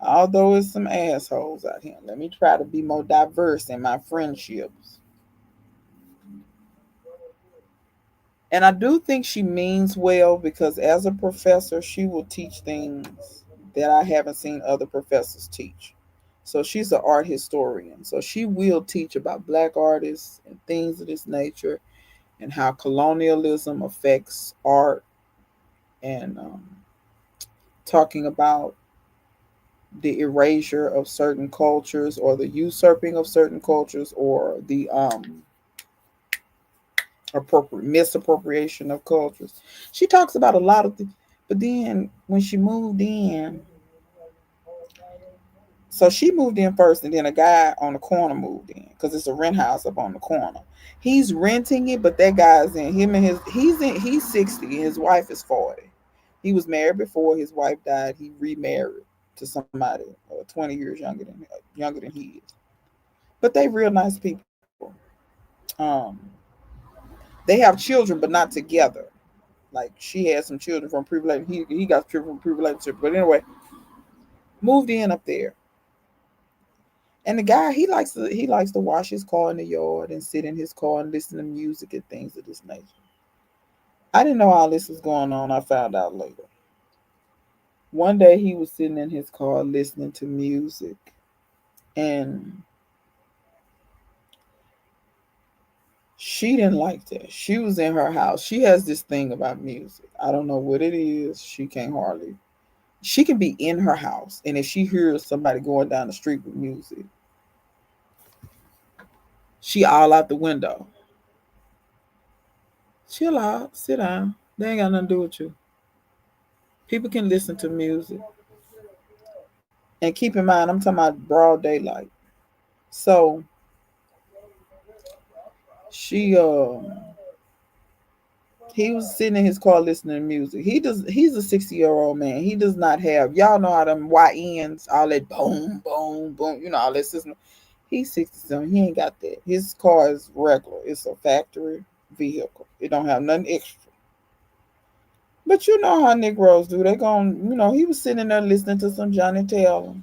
although it's some assholes out here, let me try to be more diverse in my friendships. And I do think she means well because as a professor, she will teach things that I haven't seen other professors teach. So she's an art historian. So she will teach about black artists and things of this nature and how colonialism affects art and talking about the erasure of certain cultures or the usurping of certain cultures or the appropriate misappropriation of cultures. She talks about a lot of things, but then when she moved in, so she moved in first, and then a guy on the corner moved in because it's a rent house up on the corner. He's renting it, but that guy's in him and his he's 60 and his wife is 40. He was married before his wife died. He remarried to somebody 20 years younger than he is. But they real nice people. Um, they have children, but not together. Like she had some children from pre-related. He got children from pre-related. But anyway, moved in up there. And the guy he likes to wash his car in the yard and sit in his car and listen to music and things of this nature. I didn't know all this was going on. I found out later. One day he was sitting in his car listening to music, and she didn't like that. She was in her house. She has this thing about music. I don't know what it is. She can be in her house, and if she hears somebody going down the street with music, she all out the window. Chill out, sit down. They ain't got nothing to do with you. People can listen to music. And keep in mind, I'm talking about broad daylight. So she he was sitting in his car listening to music. He's a 60-year-old man. He does not have y'all know how them YNs, all that boom, boom, boom, all that system. He's 67. He ain't got that. His car is regular. It's a factory vehicle. It don't have nothing extra. But you know how Negroes do. They gon' he was sitting there listening to some Johnny Taylor.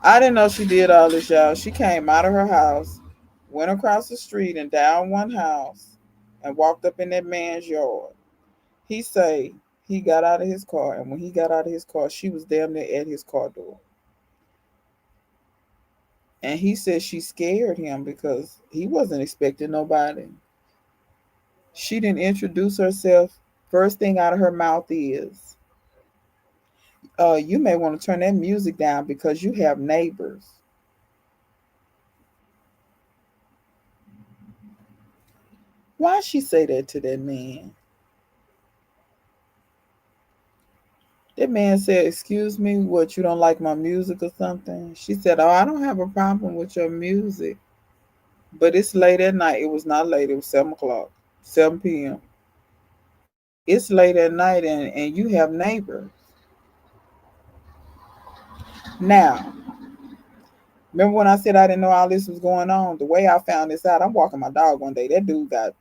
I didn't know she did all this, y'all. She came out of her house, went across the street and down one house, and walked up in that man's yard. He say he got out of his car, and when he got out of his car, she was damn near at his car door. And he said she scared him because he wasn't expecting nobody. She didn't introduce herself. First thing out of her mouth is, you may want to turn that music down because you have neighbors. Why she say that to that man? That man said, "Excuse me, what, you don't like my music or something?" She said, "Oh, I don't have a problem with your music. But it's late at night." It was not late, it was 7 o'clock, 7 p.m. It's late at night and you have neighbors. Now, remember when I said I didn't know all this was going on? The way I found this out, I'm walking my dog one day. That dude got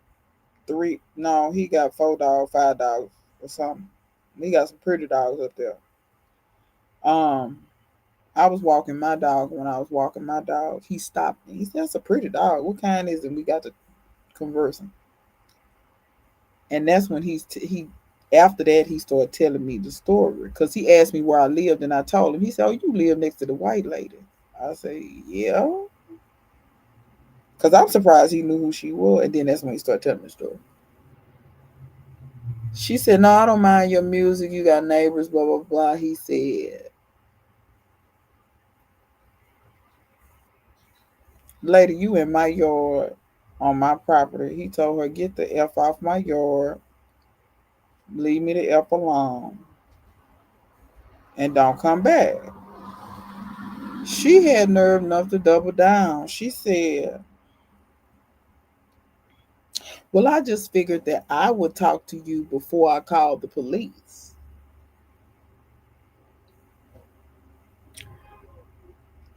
he got 4 dogs, 5 dogs or something. He got some pretty dogs up there. Um, I was walking my dog. When I was walking my dog, he stopped me. He said, "That's a pretty dog. What kind is it?" And we got to conversing. And that's when he after that he started telling me the story because he asked me where I lived and I told him. He said, "Oh, you live next to the white lady." I say, "Yeah," because I'm surprised he knew who she was. And then that's when he started telling me the story. She said, "No, I don't mind your music. You got neighbors, blah blah blah." He said, "Lady, you in my yard on my property." He told her, "Get the F off my yard. Leave me the F alone. And don't come back." She had nerve enough to double down. She said, "Well, I just figured that I would talk to you before I called the police."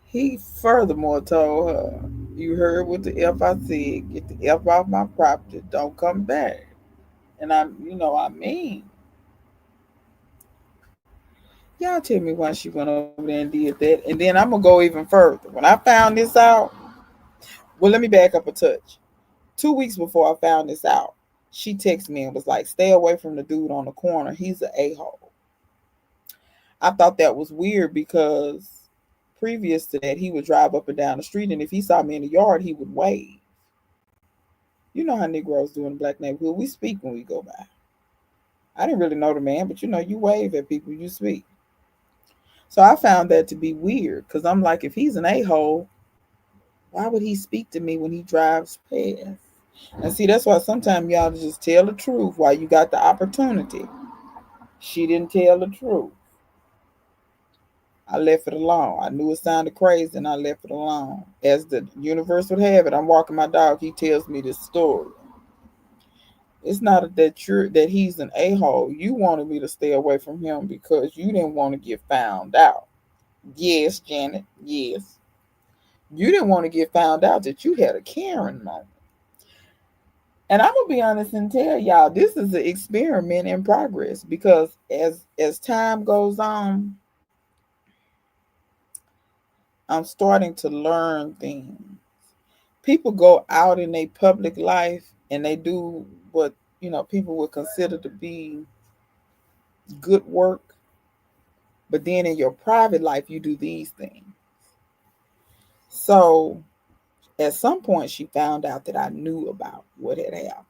He furthermore told her, You heard what the F I said. Get the F off my property. Don't come back. And y'all tell me why she went over there and did that. And then I'm gonna go even further. When I found this out, well, let me back up a touch. 2 weeks before I found this out, she texted me and was like, "Stay away from the dude on the corner. He's an a-hole." I thought that was weird because previous to that, he would drive up and down the street, and if he saw me in the yard, he would wave. You know how Negroes do in the black neighborhood. We speak when we go by. I didn't really know the man, but you wave at people, you speak. So I found that to be weird because I'm like, if he's an a-hole, why would he speak to me when he drives past? And see, that's why sometimes y'all just tell the truth while you got the opportunity. She didn't tell the truth. I left it alone. I knew it sounded crazy and I left it alone. As the universe would have it, I'm walking my dog. He tells me this story. It's not that he's an a-hole. You wanted me to stay away from him because you didn't want to get found out. Yes, Janet. Yes. You didn't want to get found out that you had a Karen moment. And I'm gonna be honest and tell y'all, this is an experiment in progress because as time goes on, I'm starting to learn things. People go out in their public life and they do what people would consider to be good work, but then in your private life you do these things. So at some point she found out that I knew about what had happened.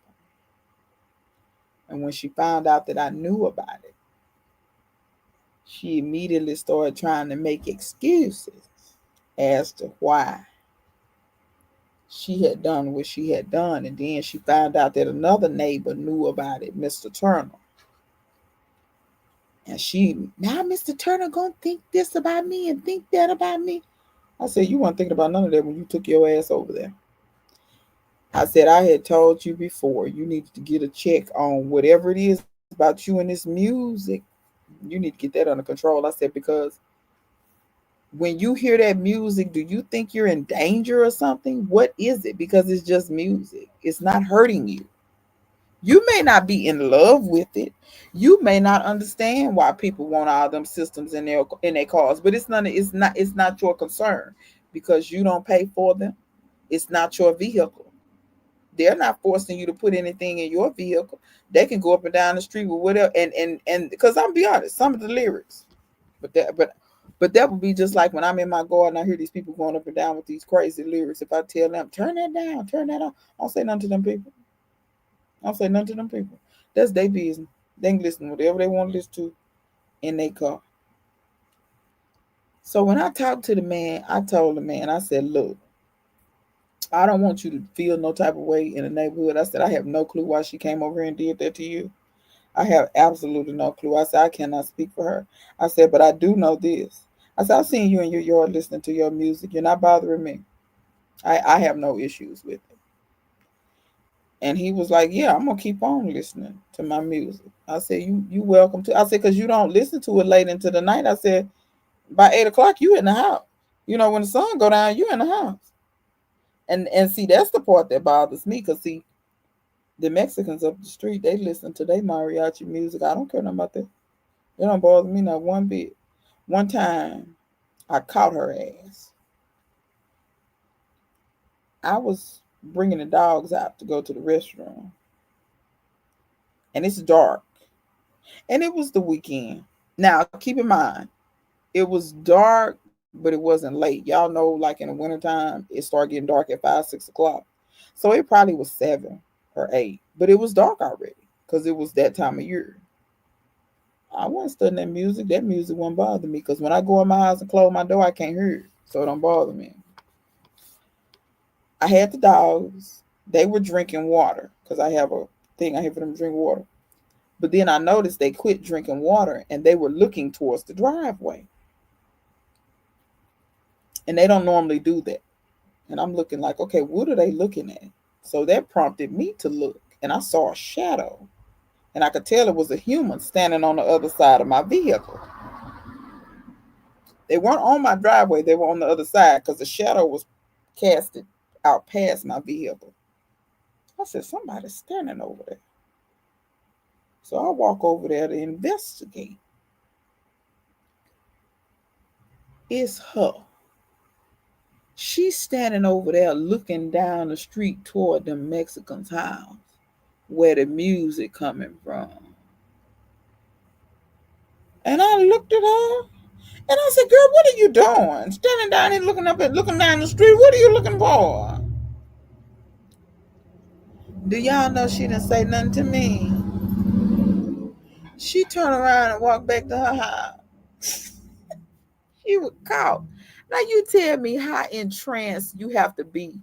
And when she found out that I knew about it, she immediately started trying to make excuses as to why she had done what she had done. And then she found out that another neighbor knew about it, Mr. Turner. And now Mr. Turner gonna think this about me and think that about me. I said, you weren't thinking about none of that when you took your ass over there. I said, I had told you before, you needed to get a check on whatever it is about you and this music. You need to get that under control. I said, because when you hear that music, do you think you're in danger or something? What is it? Because it's just music. It's not hurting you. You may not be in love with it. You may not understand why people want all them systems in their cars, but it's not your concern because you don't pay for them. It's not your vehicle. They're not forcing you to put anything in your vehicle. They can go up and down the street with whatever and because I'm be honest, some of the lyrics, but that would be just like when I'm in my garden, I hear these people going up and down with these crazy lyrics. If I tell them, turn that down, turn that on, I don't say nothing to them people. I don't say nothing to them people. That's their business. They can listen to whatever they want to listen to in their car. So when I talked to the man, I told the man, I said, look, I don't want you to feel no type of way in the neighborhood. I said, I have no clue why she came over here and did that to you. I have absolutely no clue. I said, I cannot speak for her. I said, but I do know this. I said, I've seen you in your yard listening to your music. You're not bothering me. I have no issues with it. And he was like, yeah, I'm going to keep on listening to my music. I said, you welcome to. I said, because you don't listen to it late into the night. I said, by 8 o'clock, you in the house. When the sun go down, you in the house. And see, that's the part that bothers me. Because, see, the Mexicans up the street, they listen to their mariachi music. I don't care nothing about that. It don't bother me not one bit. One time, I caught her ass. I was bringing the dogs out to go to the restroom. And it's dark. And it was the weekend. Now, keep in mind, it was dark, but it wasn't late. Y'all know, like in the wintertime, it started getting dark at 5, 6 o'clock. So it probably was 7 or 8. But it was dark already because it was that time of year. I wasn't studying that music. That music won't bother me because when I go in my house and close my door, I can't hear it. So it don't bother me. I had the dogs. They were drinking water because I have a thing I have for them to drink water. But then I noticed they quit drinking water and they were looking towards the driveway. And they don't normally do that. And I'm looking like, okay, what are they looking at? So that prompted me to look. And I saw a shadow. And I could tell it was a human standing on the other side of my vehicle. They weren't on my driveway. They were on the other side because the shadow was casted out past my vehicle. I said, somebody's standing over there. So I walk over there to investigate. It's her. She's standing over there looking down the street toward the Mexican's house where the music coming from. And I looked at her and I said, girl, what are you doing? Standing down here looking down the street. What are you looking for? Do y'all know she didn't say nothing to me? She turned around and walked back to her house. She was caught. Now you tell me how entranced you have to be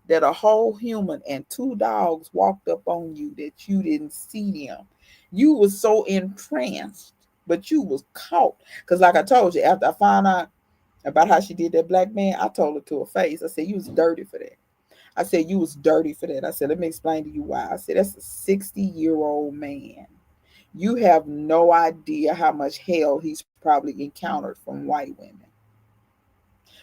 that a whole human and two dogs walked up on you that you didn't see them. You was so entranced, but you was caught. Because like I told you, after I found out about how she did that black man, I told her to her face. I said, you was dirty for that. I said, you was dirty for that. I said, let me explain to you why. I said, that's a 60-year-old man. You have no idea how much hell he's probably encountered from white women.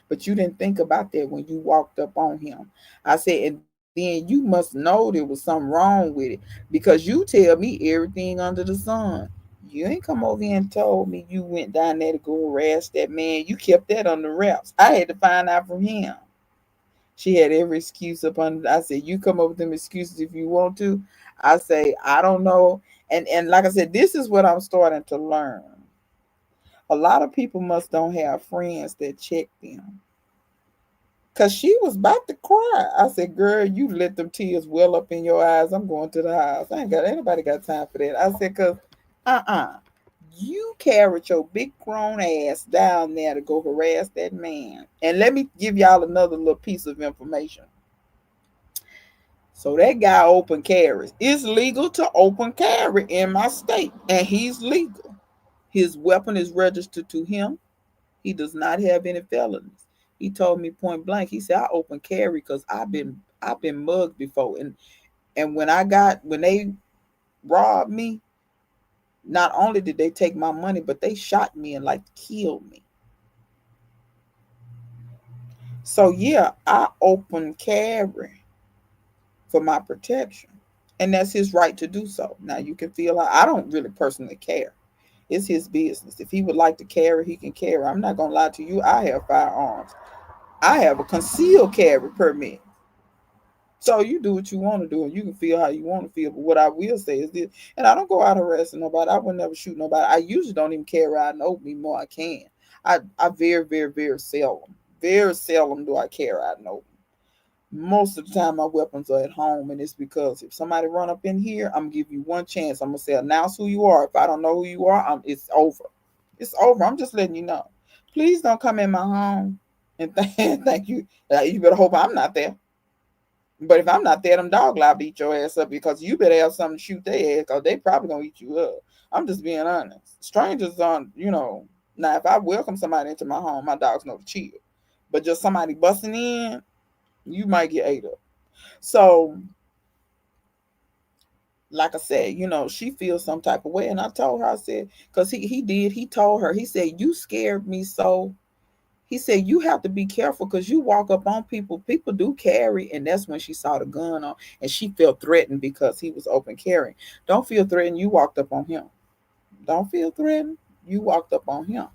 But you didn't think about that when you walked up on him. I said, and then you must know there was something wrong with it because you tell me everything under the sun. You ain't come over here and told me you went down there to go harass that man. You kept that on the wraps. I had to find out from him. She had every excuse up under. I said, you come up with them excuses if you want to. I say, I don't know. And like I said, this is what I'm starting to learn. A lot of people must don't have friends that check them. Cause she was about to cry. I said, girl, you let them tears well up in your eyes. I'm going to the house. I ain't got anybody got time for that. I said, cause you carried your big grown ass down there to go harass that man. And let me give y'all another little piece of information. So that guy open carries. It's legal to open carry in my state, and he's legal. His weapon is registered to him. He does not have any felonies. He told me point blank. He said, I open carry because I've been mugged before. And when they robbed me, not only did they take my money, but they shot me and like killed me. So yeah, I open carry for my protection. And that's his right to do so. Now you can feel like I don't really personally care. It's his business. If he would like to carry, he can carry. I'm not gonna lie to you. I have firearms. I have a concealed carry permit. So you do what you want to do, and you can feel how you want to feel. But what I will say is this, and I don't go out harassing nobody. I would never shoot nobody. I usually don't even carry out and open more. I can. I very, very, very seldom do I carry out and open. Most of the time, my weapons are at home, and it's because if somebody run up in here, I'm gonna give you one chance. I'm gonna say, announce who you are. If I don't know who you are, it's over. It's over. I'm just letting you know. Please don't come in my home and thank you. You better hope I'm not there. But if I'm not there, them dog liable to eat your ass up because you better have something to shoot their ass because they probably gonna eat you up. I'm just being honest. Strangers aren't, now if I welcome somebody into my home, my dogs know to chill. But just somebody busting in, you might get ate up. So, like I said, she feels some type of way. And I told her, I said, because he told her, he said, you scared me so. He said, you have to be careful because you walk up on people. People do carry. And that's when she saw the gun on. And she felt threatened because he was open carrying. Don't feel threatened. You walked up on him. Don't feel threatened. You walked up on him.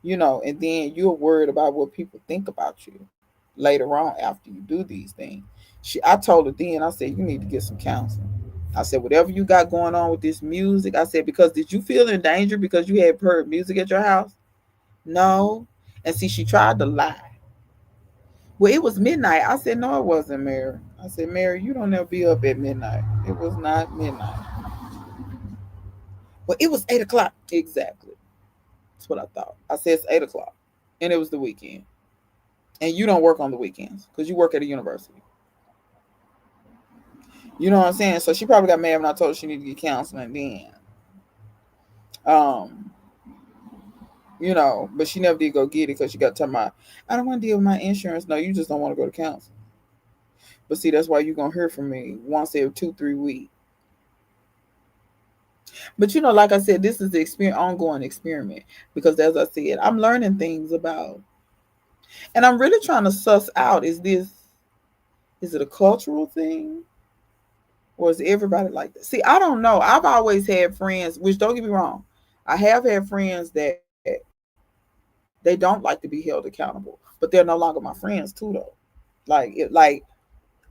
And then you're worried about what people think about you later on after you do these things. I told her then, I said, you need to get some counseling. I said, whatever you got going on with this music, I said, because did you feel in danger because you had heard music at your house? No. And see, she tried to lie. Well, it was midnight. I said, no, it wasn't, Mary. I said, Mary, you don't ever be up at midnight. It was not midnight. Well, it was 8 o'clock. Exactly. That's what I thought. I said it's 8 o'clock. And it was the weekend. And you don't work on the weekends because you work at a university. You know what I'm saying? So she probably got mad when I told her she needed to get counseling then. But she never did go get it because she got to tell me, I don't want to deal with my insurance. No, you just don't want to go to counseling. But see, that's why you're going to hear from me once every 2-3 weeks. But like I said, this is the ongoing experiment because as I said, I'm learning things about, and I'm really trying to suss out, is this Is it a cultural thing? Or is everybody like that? See, I don't know. I've always had friends, which don't get me wrong, I have had friends that they don't like to be held accountable, but they're no longer my friends too though. Like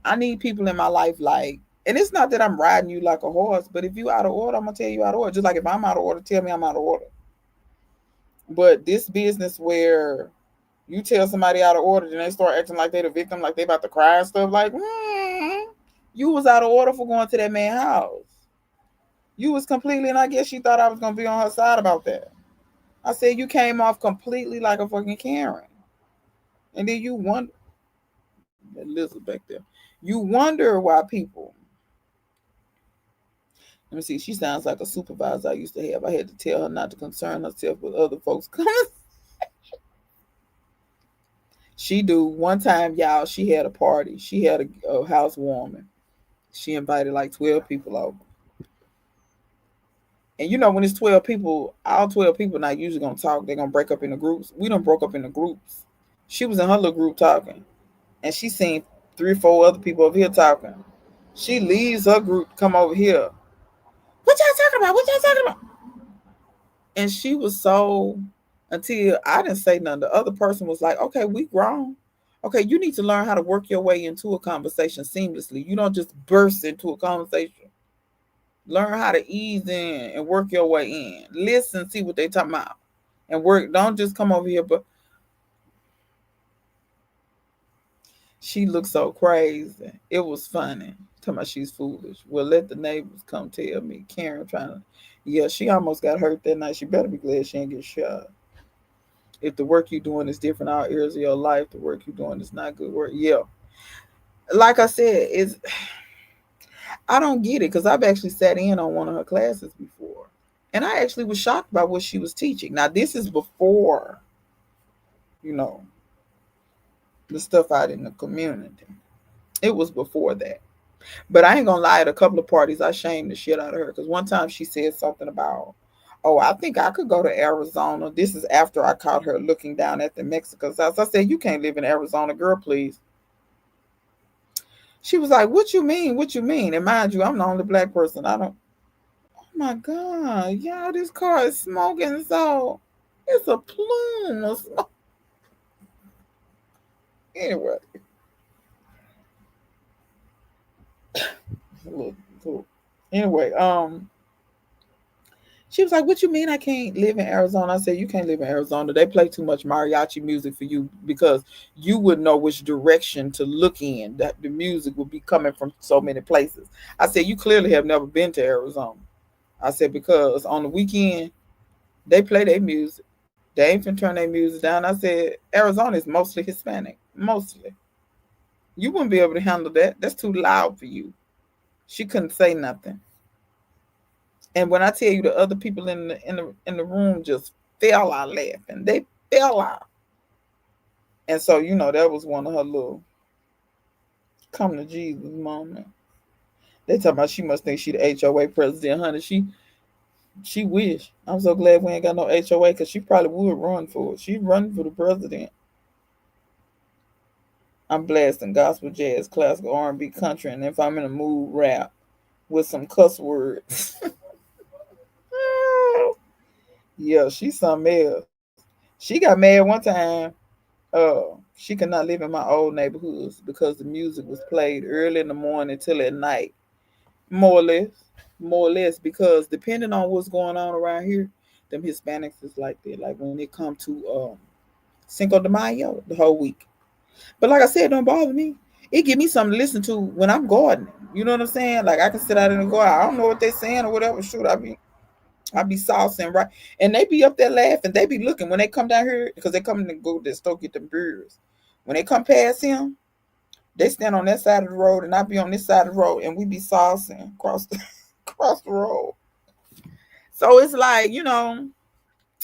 I need people in my life like, and it's not that I'm riding you like a horse, but if you out of order, I'm gonna tell you out of order. Just like if I'm out of order, tell me I'm out of order. But this business where you tell somebody out of order, then they start acting like they the victim, like they about to cry and stuff. Like, you was out of order for going to that man's house. You was completely, and I guess she thought I was gonna be on her side about that. I said you came off completely like a fucking Karen, and then you wonder, Elizabeth back there. You wonder why people. Let me see. She sounds like a supervisor I used to have. I had to tell her not to concern herself with other folks. She do. One time, y'all, she had a party. She had a housewarming. She invited like 12 people over. And you know, when it's 12 people, all 12 people not usually gonna talk. They're gonna break up into groups. We done broke up into groups. She was in her little group talking, and she seen 3 or 4 other people over here talking. She leaves her group, come over here. What y'all talking about? What y'all talking about? And she was so, until I didn't say nothing. The other person was like, "Okay, we grown. Okay, you need to learn how to work your way into a conversation seamlessly. You don't just burst into a conversation. Learn how to ease in and work your way in. Listen, see what they talking about, and work. Don't just come over here." But she looked so crazy. It was funny. Talking about she's foolish. Well, let the neighbors come tell me. Karen trying to, yeah, she almost got hurt that night. She better be glad she didn't get shot. If the work you're doing is different all areas of your life, the work you're doing is not good work. Yeah. Like I said, it's I don't get it because I've actually sat in on one of her classes before. And I actually was shocked by what she was teaching. Now this is before, you know, the stuff out in the community. It was before that. But I ain't gonna lie, at a couple of parties, I shamed the shit out of her because one time she said something about, oh, I think I could go to Arizona. This is after I caught her looking down at the Mexico's house. I said, you can't live in Arizona, girl, please. She was like, what you mean? What you mean? And mind you, I'm the only black person. I don't, oh my God, y'all, this car is smoking. So it's a plume of smoke. Anyway, cool. Anyway, she was like, what you mean I can't live in Arizona? I said, you can't live in Arizona. They play too much mariachi music for you because you would know which direction to look in. That the music would be coming from so many places. I said, you clearly have never been to Arizona. I said, because on the weekend, they play their music. They ain't finna turn their music down. I said, Arizona is mostly Hispanic. Mostly. You wouldn't be able to handle that. That's too loud for you. She couldn't say nothing. And when I tell you the other people in the room just fell out laughing, they fell out. And so that was one of her little come to Jesus moment. They talking about she must think she the HOA president, honey. She wish. I'm so glad we ain't got no HOA because she probably would run for it. She's running for the president. I'm blasting gospel, jazz, classical, R&B, country, and if I'm in a mood, rap with some cuss words. Yeah, she's something else. She got mad one time. She could not live in my old neighborhoods because the music was played early in the morning till at night, more or less, more or less. Because depending on what's going on around here, them Hispanics is like that. Like when it come to Cinco de Mayo, the whole week. But like I said, don't bother me. It give me something to listen to when I'm gardening. You know what I'm saying? Like I can sit out in the garden. I don't know what they're saying or whatever. Shoot, I be saucing right, and they be up there laughing. They be looking when they come down here because they come to go to the store get them beers. When they come past him, they stand on that side of the road, and I be on this side of the road, and we be saucing across the across the road. So it's like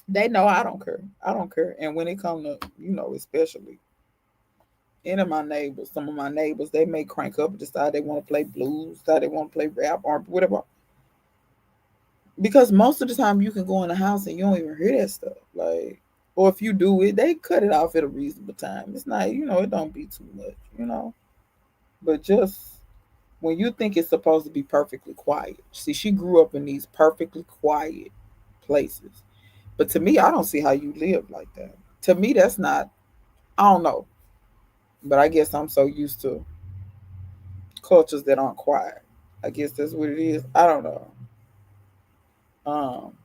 they know I don't care. I don't care. And when it come to especially any of my neighbors, some of my neighbors, they may crank up and decide they want to play blues, decide they want to play rap or whatever. Because most of the time you can go in the house and you don't even hear that stuff. Like, or if you do it, they cut it off at a reasonable time. It's not, it don't be too much. But just when you think it's supposed to be perfectly quiet. See, she grew up in these perfectly quiet places. But to me, I don't see how you live like that. To me, that's not, I don't know. But I guess I'm so used to cultures that aren't quiet. I guess that's what it is. I don't know. Um,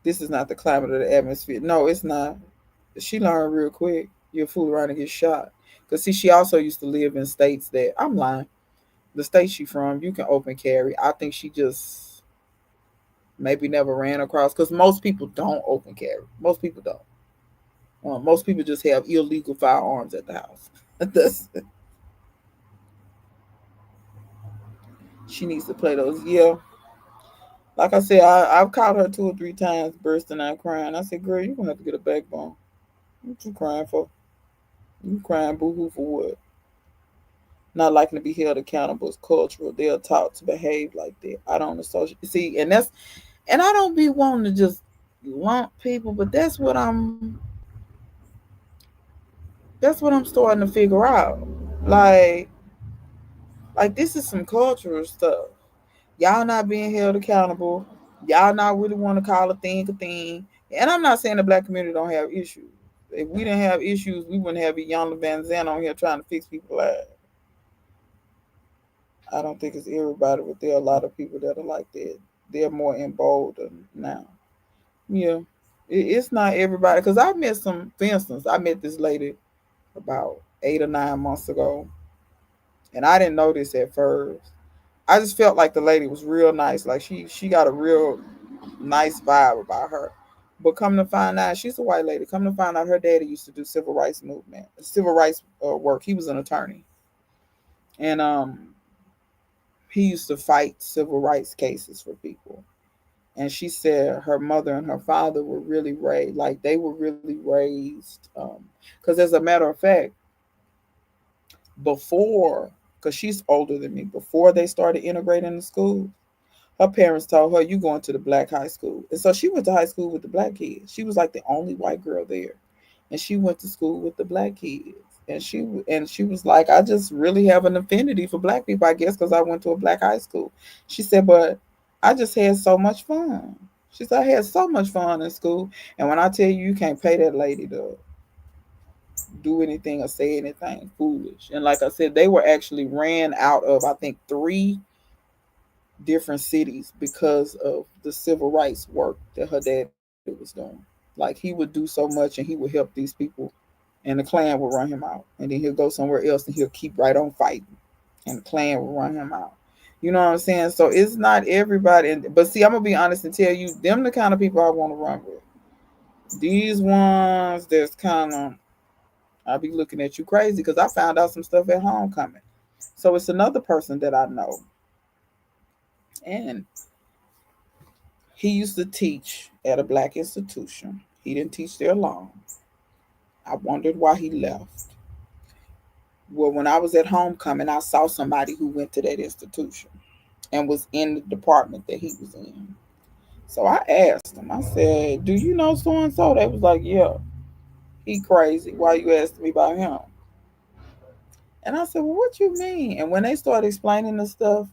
this is not the climate of the atmosphere. No, it's not. She learned real quick. You'll fool around and get shot. Because, see, she also used to live in states that, I'm lying, the state she from, you can open carry. I think she just maybe never ran across, because most people don't open carry. Most people don't. Most people just have illegal firearms at the house. That's, she needs to play those. Yeah, like I said, I've caught her 2 or 3 times bursting out crying. I said, "Girl, you're gonna have to get a backbone. What you crying for? You crying boo hoo for what? Not liking to be held accountable is cultural. They are taught to behave like that. I don't associate. See, and I don't be wanting to just lump people, but that's what I'm starting to figure out. Like like this is some cultural stuff. Y'all not being held accountable. Y'all not really want to call a thing a thing. And I'm not saying the black community don't have issues. If we didn't have issues, we wouldn't have Iyanla Van on here trying to fix people's lives. I don't think it's everybody, but there are a lot of people that are like that. They're more emboldened now. Yeah, it's not everybody. Because I met some, for instance, I met this lady about 8 or 9 months ago, and I didn't know this at first. I just felt like the lady was real nice. Like she got a real nice vibe about her. But come to find out, she's a white lady. Come to find out, her daddy used to do civil rights work. He was an attorney, and he used to fight civil rights cases for people. And she said her mother and her father were really raised, like they were really raised. Because as a matter of fact, before, because she's older than me, before they started integrating the school, her parents told her, "You going to the black high school." And so she went to high school with the black kids. She was like the only white girl there, and she went to school with the black kids. And she was like, "I just really have an affinity for black people, I guess, because I went to a black high school." She said, "But I just had so much fun." She said, "I had so much fun in school." And when I tell you, you can't pay that lady to do anything or say anything foolish. And like I said, they were actually ran out of, I think, 3 different cities because of the civil rights work that her daddy was doing. Like he would do so much and he would help these people, and the Klan would run him out. And then he'll go somewhere else and he'll keep right on fighting, and the Klan will run him out. You know what I'm saying? So it's not everybody. But see, I'm gonna be honest and tell you, them the kind of people I want to run with. These ones that's kind of, I'll be looking at you crazy because I found out some stuff at homecoming. So it's another person that I know, and he used to teach at a black institution. He didn't teach there long. I wondered why he left. Well, when I was at homecoming, I saw somebody who went to that institution and was in the department that he was in. So I asked him, I said, "Do you know so and so?" They was like, "Yeah, he crazy. Why you asking me about him?" And I said, "Well, what you mean?" And when they started explaining the stuff,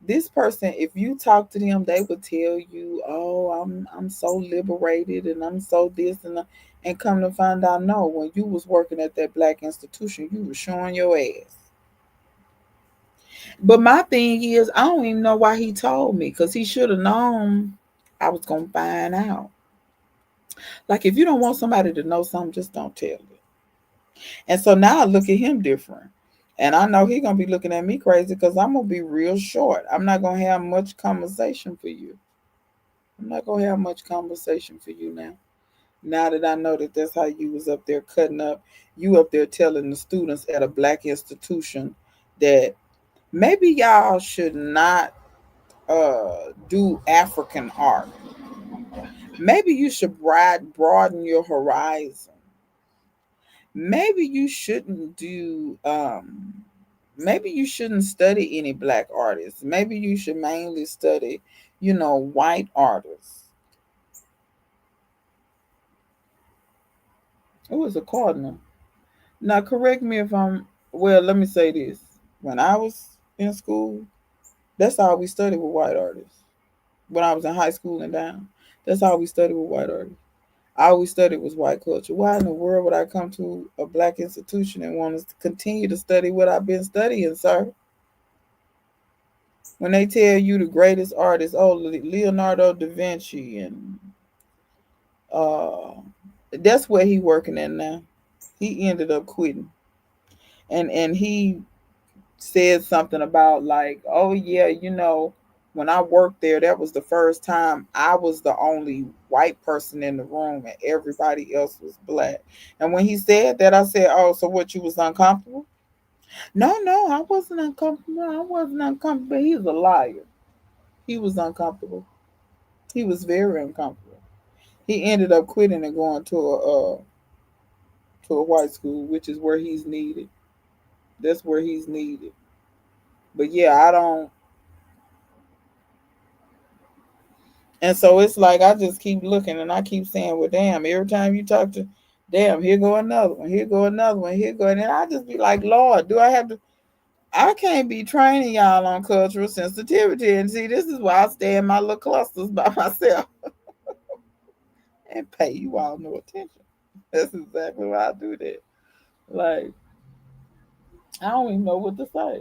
this person, if you talk to them, they would tell you, "Oh, I'm so liberated and I'm so this and that." And come to find out, no, when you was working at that black institution, you was showing your ass. But my thing is, I don't even know why he told me, because he should have known I was gonna find out. Like if you don't want somebody to know something, just don't tell it. And so now I look at him different. And I know he gonna be looking at me crazy because I'm gonna be real short. I'm not gonna have much conversation for you. I'm not gonna have much conversation for you now. Now that I know that that's how you was up there cutting up, you up there telling the students at a black institution that maybe y'all should not do African art. Maybe you should broaden your horizon. Maybe you shouldn't do maybe you shouldn't study any black artists. Maybe you should mainly study, white artists. It was a cardinal. Now correct me if I'm, well, let me say this. When I was in school, that's all we studied with white artists. When I was in high school and down, that's all we studied with white artists. All we studied was white culture. Why in the world would I come to a black institution and want to continue to study what I've been studying, sir? When they tell you the greatest artists, oh, Leonardo da Vinci, and uh, that's where he working at now. He ended up quitting, and he said something about like, oh yeah, when I worked there, that was the first time I was the only white person in the room and everybody else was black. And when he said that, I said, oh, so what, you was uncomfortable? No, no, I wasn't uncomfortable. I wasn't uncomfortable. He's a liar. He was uncomfortable. He was very uncomfortable. He ended up quitting and going to a white school, which is where he's needed. That's where he's needed. But yeah, I don't. And so it's like I just keep looking and I keep saying, well, damn, every time you talk to, damn, here go another one, here go another one, here go. And then I just be like, Lord, do I have to? I can't be training y'all on cultural sensitivity. And see, this is why I stay in my little clusters by myself and pay you all no attention. That's exactly why I do that. Like, I don't even know what to say.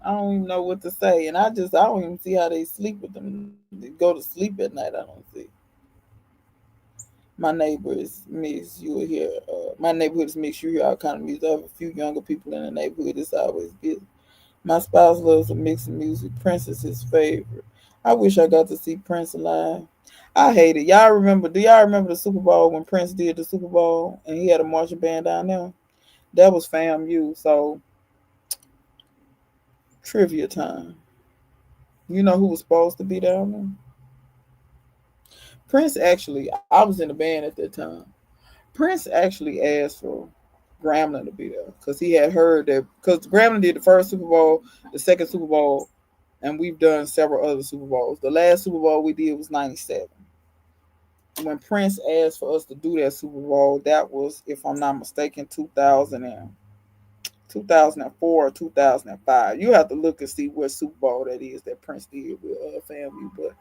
I don't even know what to say. And I don't even see how they sleep with them. They go to sleep at night. I don't see. My neighbor is mixed. You will hear. My neighborhood is mixed. You hear all kind of music. I have a few younger people in the neighborhood. It's always busy. My spouse loves a mix of music. Prince is his favorite. I wish I got to see Prince live. I hate it. Y'all remember? Do y'all remember the Super Bowl when Prince did the Super Bowl and he had a marching band down there? That was FAMU. So trivia time. You know who was supposed to be down there? Prince actually. I was in the band at that time. Prince actually asked for Grambling to be there because he had heard that because Grambling did the first Super Bowl, the second Super Bowl, and we've done several other Super Bowls. The last Super Bowl we did was '97. When Prince asked for us to do that Super Bowl, that was, if I'm not mistaken, 2004 or 2005. You have to look and see what Super Bowl that is that Prince did with family, but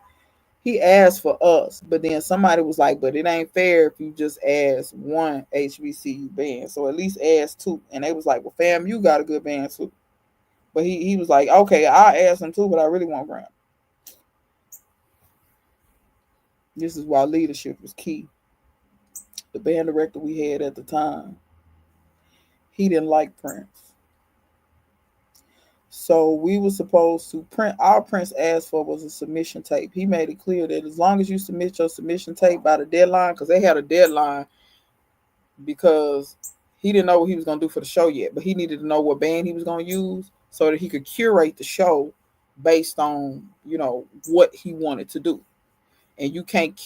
he asked for us, but then somebody was like, but it ain't fair if you just ask one HBCU band. So at least ask two. And they was like, well, fam, you got a good band too. But he was like, okay, I'll ask him too, but I really want Graham. This is why leadership was key. The band director we had at the time, he didn't like Prince. So we were supposed to print, our Prince asked for was a submission tape. He made it clear that as long as you submit your submission tape by the deadline, because they had a deadline because he didn't know what he was going to do for the show yet, but he needed to know what band he was going to use so that he could curate the show based on, what he wanted to do. And you can't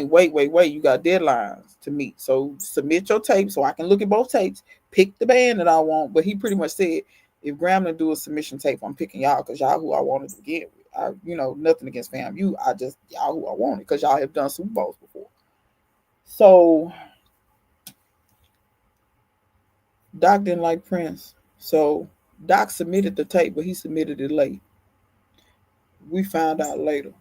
wait. You got deadlines to meet. So submit your tape so I can look at both tapes, pick the band that I want. But he pretty much said, if Grambling do a submission tape, I'm picking y'all because y'all who I wanted to get with. Nothing against FAMU. I just, y'all who I wanted because y'all have done Super Bowls before. So Doc didn't like Prince. So Doc submitted the tape, but he submitted it late. We found out later.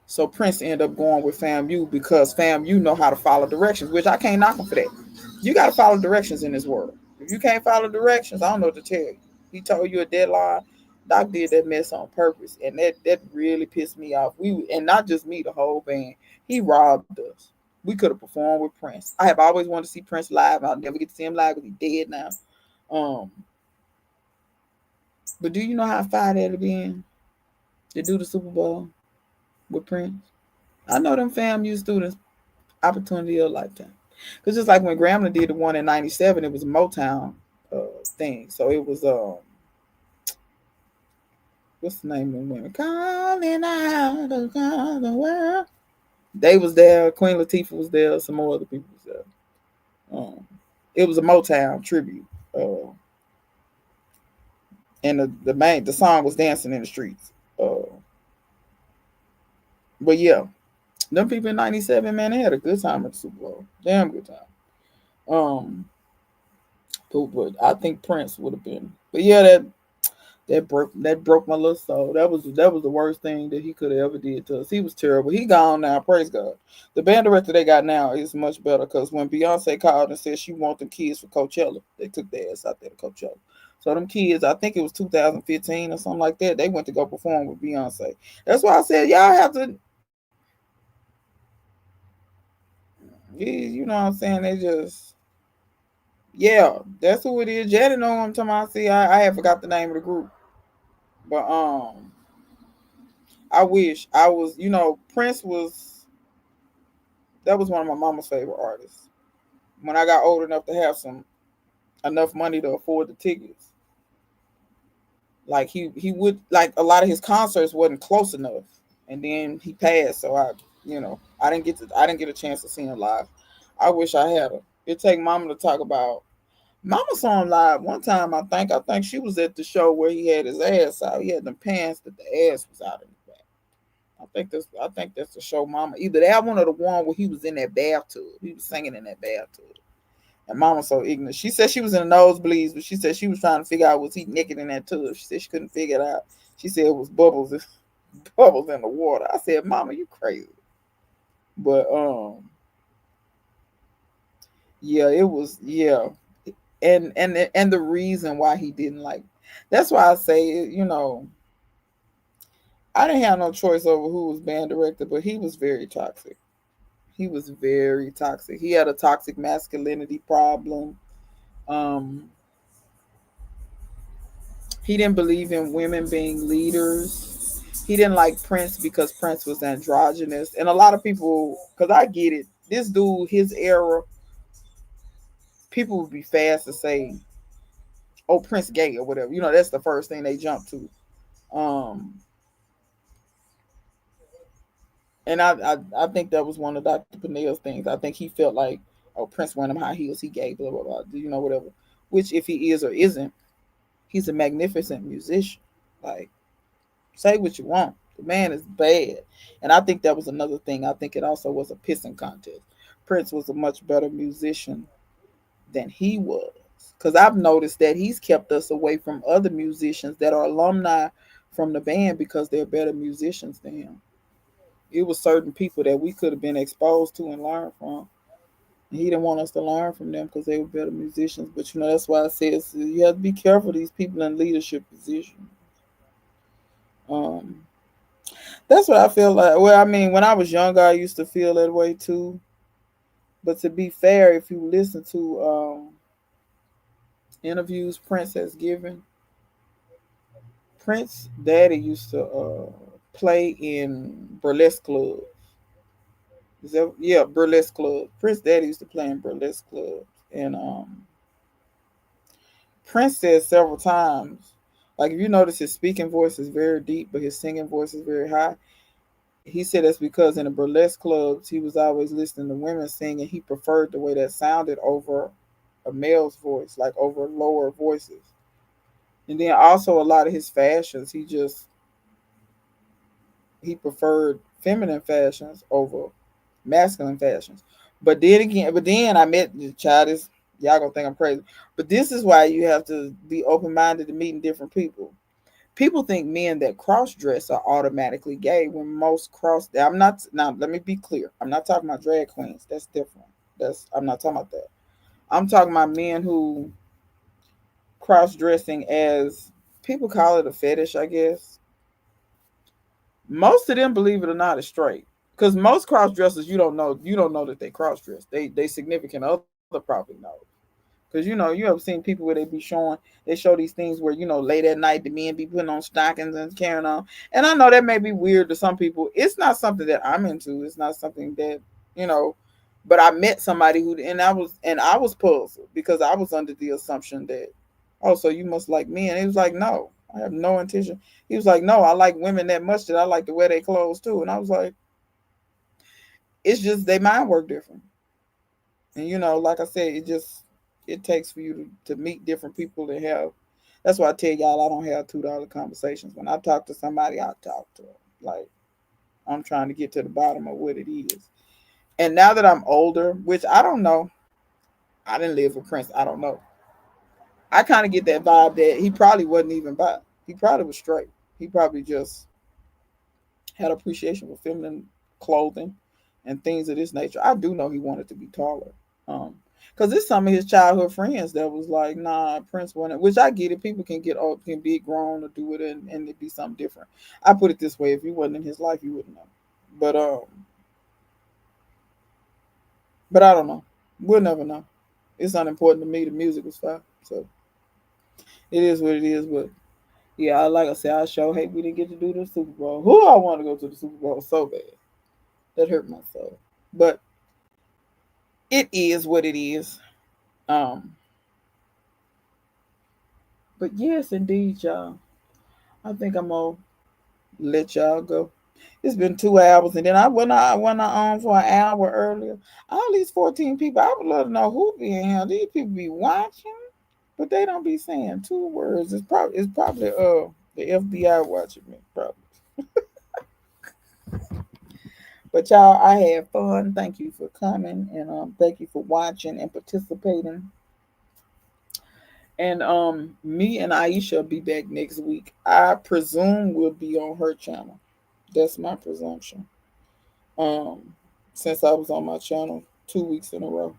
So Prince ended up going with FAMU because FAMU know how to follow directions, which I can't knock him for that. You got to follow directions in this world. If you can't follow directions, I don't know what to tell you. He told you a deadline. Doc did that mess on purpose, and that really pissed me off. And not just me, the whole band. He robbed us. We could have performed with Prince. I have always wanted to see Prince live. I'll never get to see him live because he's dead now. Um, but do you know how far that'd been to do the Super Bowl with Prince? I know them FAMU students, opportunity of a lifetime. Because just like when Grambling did the one in '97, it was a Motown thing. So it was what's the name of the women? Calling out the world. They was there. Queen Latifah was there. Some more other people was there. It was a Motown tribute. And the song was Dancing in the Streets. But yeah, them people in '97, man, they had a good time at the Super Bowl. Damn good time. But I think Prince would have been. But yeah, that broke my little soul. That was the worst thing that he could have ever did to us. He was terrible. He gone now. Praise God. The band director they got now is much better because when Beyonce called and said she want them kids for Coachella, they took their ass out there to Coachella. So them kids, I think it was 2015 or something like that. They went to go perform with Beyonce. That's why I said y'all have to. You know what I'm saying? They just yeah, that's who it is. Jada know what I'm talking about. See, I had forgot the name of the group, but I wish I was. Prince was that was one of my mama's favorite artists. When I got old enough to have some enough money to afford the tickets, like he would like a lot of his concerts wasn't close enough, and then he passed. So I didn't get a chance to see him live. I wish I had her. It take mama to talk about. Mama saw him live one time. I think she was at the show where he had his ass out. He had them pants that the ass was out in the back. I think that's the show, Mama. Either that one or the one where he was in that bathtub. He was singing in that bathtub. And Mama's so ignorant. She said she was in the nosebleeds, but she said she was trying to figure out was he naked in that tub. She said she couldn't figure it out. She said it was bubbles, bubbles in the water. I said, Mama, you crazy. But yeah, it was yeah, and the reason why he didn't like. That's why I say I didn't have no choice over who was band director, but he was very toxic. He was very toxic. He had a toxic masculinity problem. Um, he didn't believe in women being leaders. He didn't like Prince because Prince was androgynous. And a lot of people, because I get it, this dude, his era, people would be fast to say, oh, Prince gay or whatever. That's the first thing they jump to. Um, and I think that was one of Dr. Pennell's things. I think he felt like, oh, Prince wearing them high heels, he gay, blah, blah, blah, whatever. Which, if he is or isn't, he's a magnificent musician. Like, say what you want. The man is bad. And I think that was another thing. I think it also was a pissing contest. Prince was a much better musician than he was. Because I've noticed that he's kept us away from other musicians that are alumni from the band because they're better musicians than him. It was certain people that we could have been exposed to and learned from. And he didn't want us to learn from them because they were better musicians. But that's why I said you have to be careful of these people in leadership positions. Um, that's what I feel like. Well, I mean, when I was younger, I used to feel that way too. But to be fair, if you listen to interviews Prince has given, Prince Daddy used to play in burlesque clubs. Yeah, burlesque club. Prince Daddy used to play in burlesque clubs, and Prince said several times, like if you notice, his speaking voice is very deep, but his singing voice is very high. He said that's because in the burlesque clubs, he was always listening to women sing, and he preferred the way that sounded over a male's voice, like over lower voices. And then also a lot of his fashions, he preferred feminine fashions over masculine fashions. But then I met the child is y'all gonna think I'm crazy. But this is why you have to be open minded to meeting different people. People think men that cross dress are automatically gay when most cross. I'm not now. Let me be clear. I'm not talking about drag queens. That's different. I'm not talking about that. I'm talking about men who cross dressing as people call it a fetish. I guess most of them, believe it or not, is straight. Because most cross dressers, you don't know that they cross dress. They significant other probably know. Because you ever seen people where they show these things where late at night the men be putting on stockings and carrying on. And I know that may be weird to some people. It's not something that I'm into. It's not something that you know. But I met somebody who and I was puzzled because I was under the assumption that oh, so you must like men. He was like, no, I have no intention. He was like, no, I like women that much that I like to wear their clothes too. And I was like, it's just they mind work different. And like I said, it takes for you to meet different people and have. That's why I tell y'all I don't have $2 conversations. When I talk to somebody, I talk to them. Like I'm trying to get to the bottom of what it is. And now that I'm older, which I don't know, I didn't live with Prince. I don't know. I kind of get that vibe that he probably wasn't even bi. He probably was straight. He probably just had appreciation for feminine clothing and things of this nature. I do know he wanted to be taller. Because it's some of his childhood friends that was like, nah, Prince wanted, which I get it. People can get old, can be grown or do it and it be something different. I put it this way, if you wasn't in his life, you wouldn't know. But but I don't know. We'll never know. It's unimportant to me. The music was fine. So it is what it is. But yeah, like I said, I sure hate we didn't get to do the Super Bowl. Who I want to go to the Super Bowl so bad. That hurt my soul. But it is what it is. Um, but yes, indeed, y'all. I think I'm gonna let y'all go. It's been 2 hours, and then I went on for an hour earlier. All these 14 people, I would love to know who be in here. These people be watching, but they don't be saying 2 words. It's probably the FBI watching me, probably. But y'all, I had fun. Thank you for coming, and thank you for watching and participating. And me and Aisha will be back next week. I presume we'll be on her channel. That's my presumption. Um, since I was on my channel 2 weeks in a row.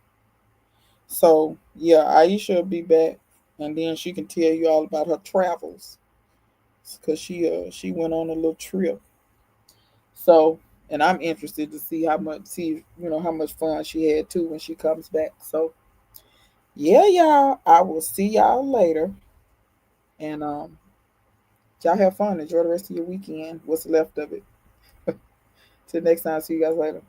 So yeah, Aisha will be back, and then she can tell you all about her travels, cause she went on a little trip. So, and I'm interested to see how much fun she had too when she comes back. So yeah, y'all, I will see y'all later, and y'all have fun. Enjoy the rest of your weekend. What's left of it. Till next time. See you guys later.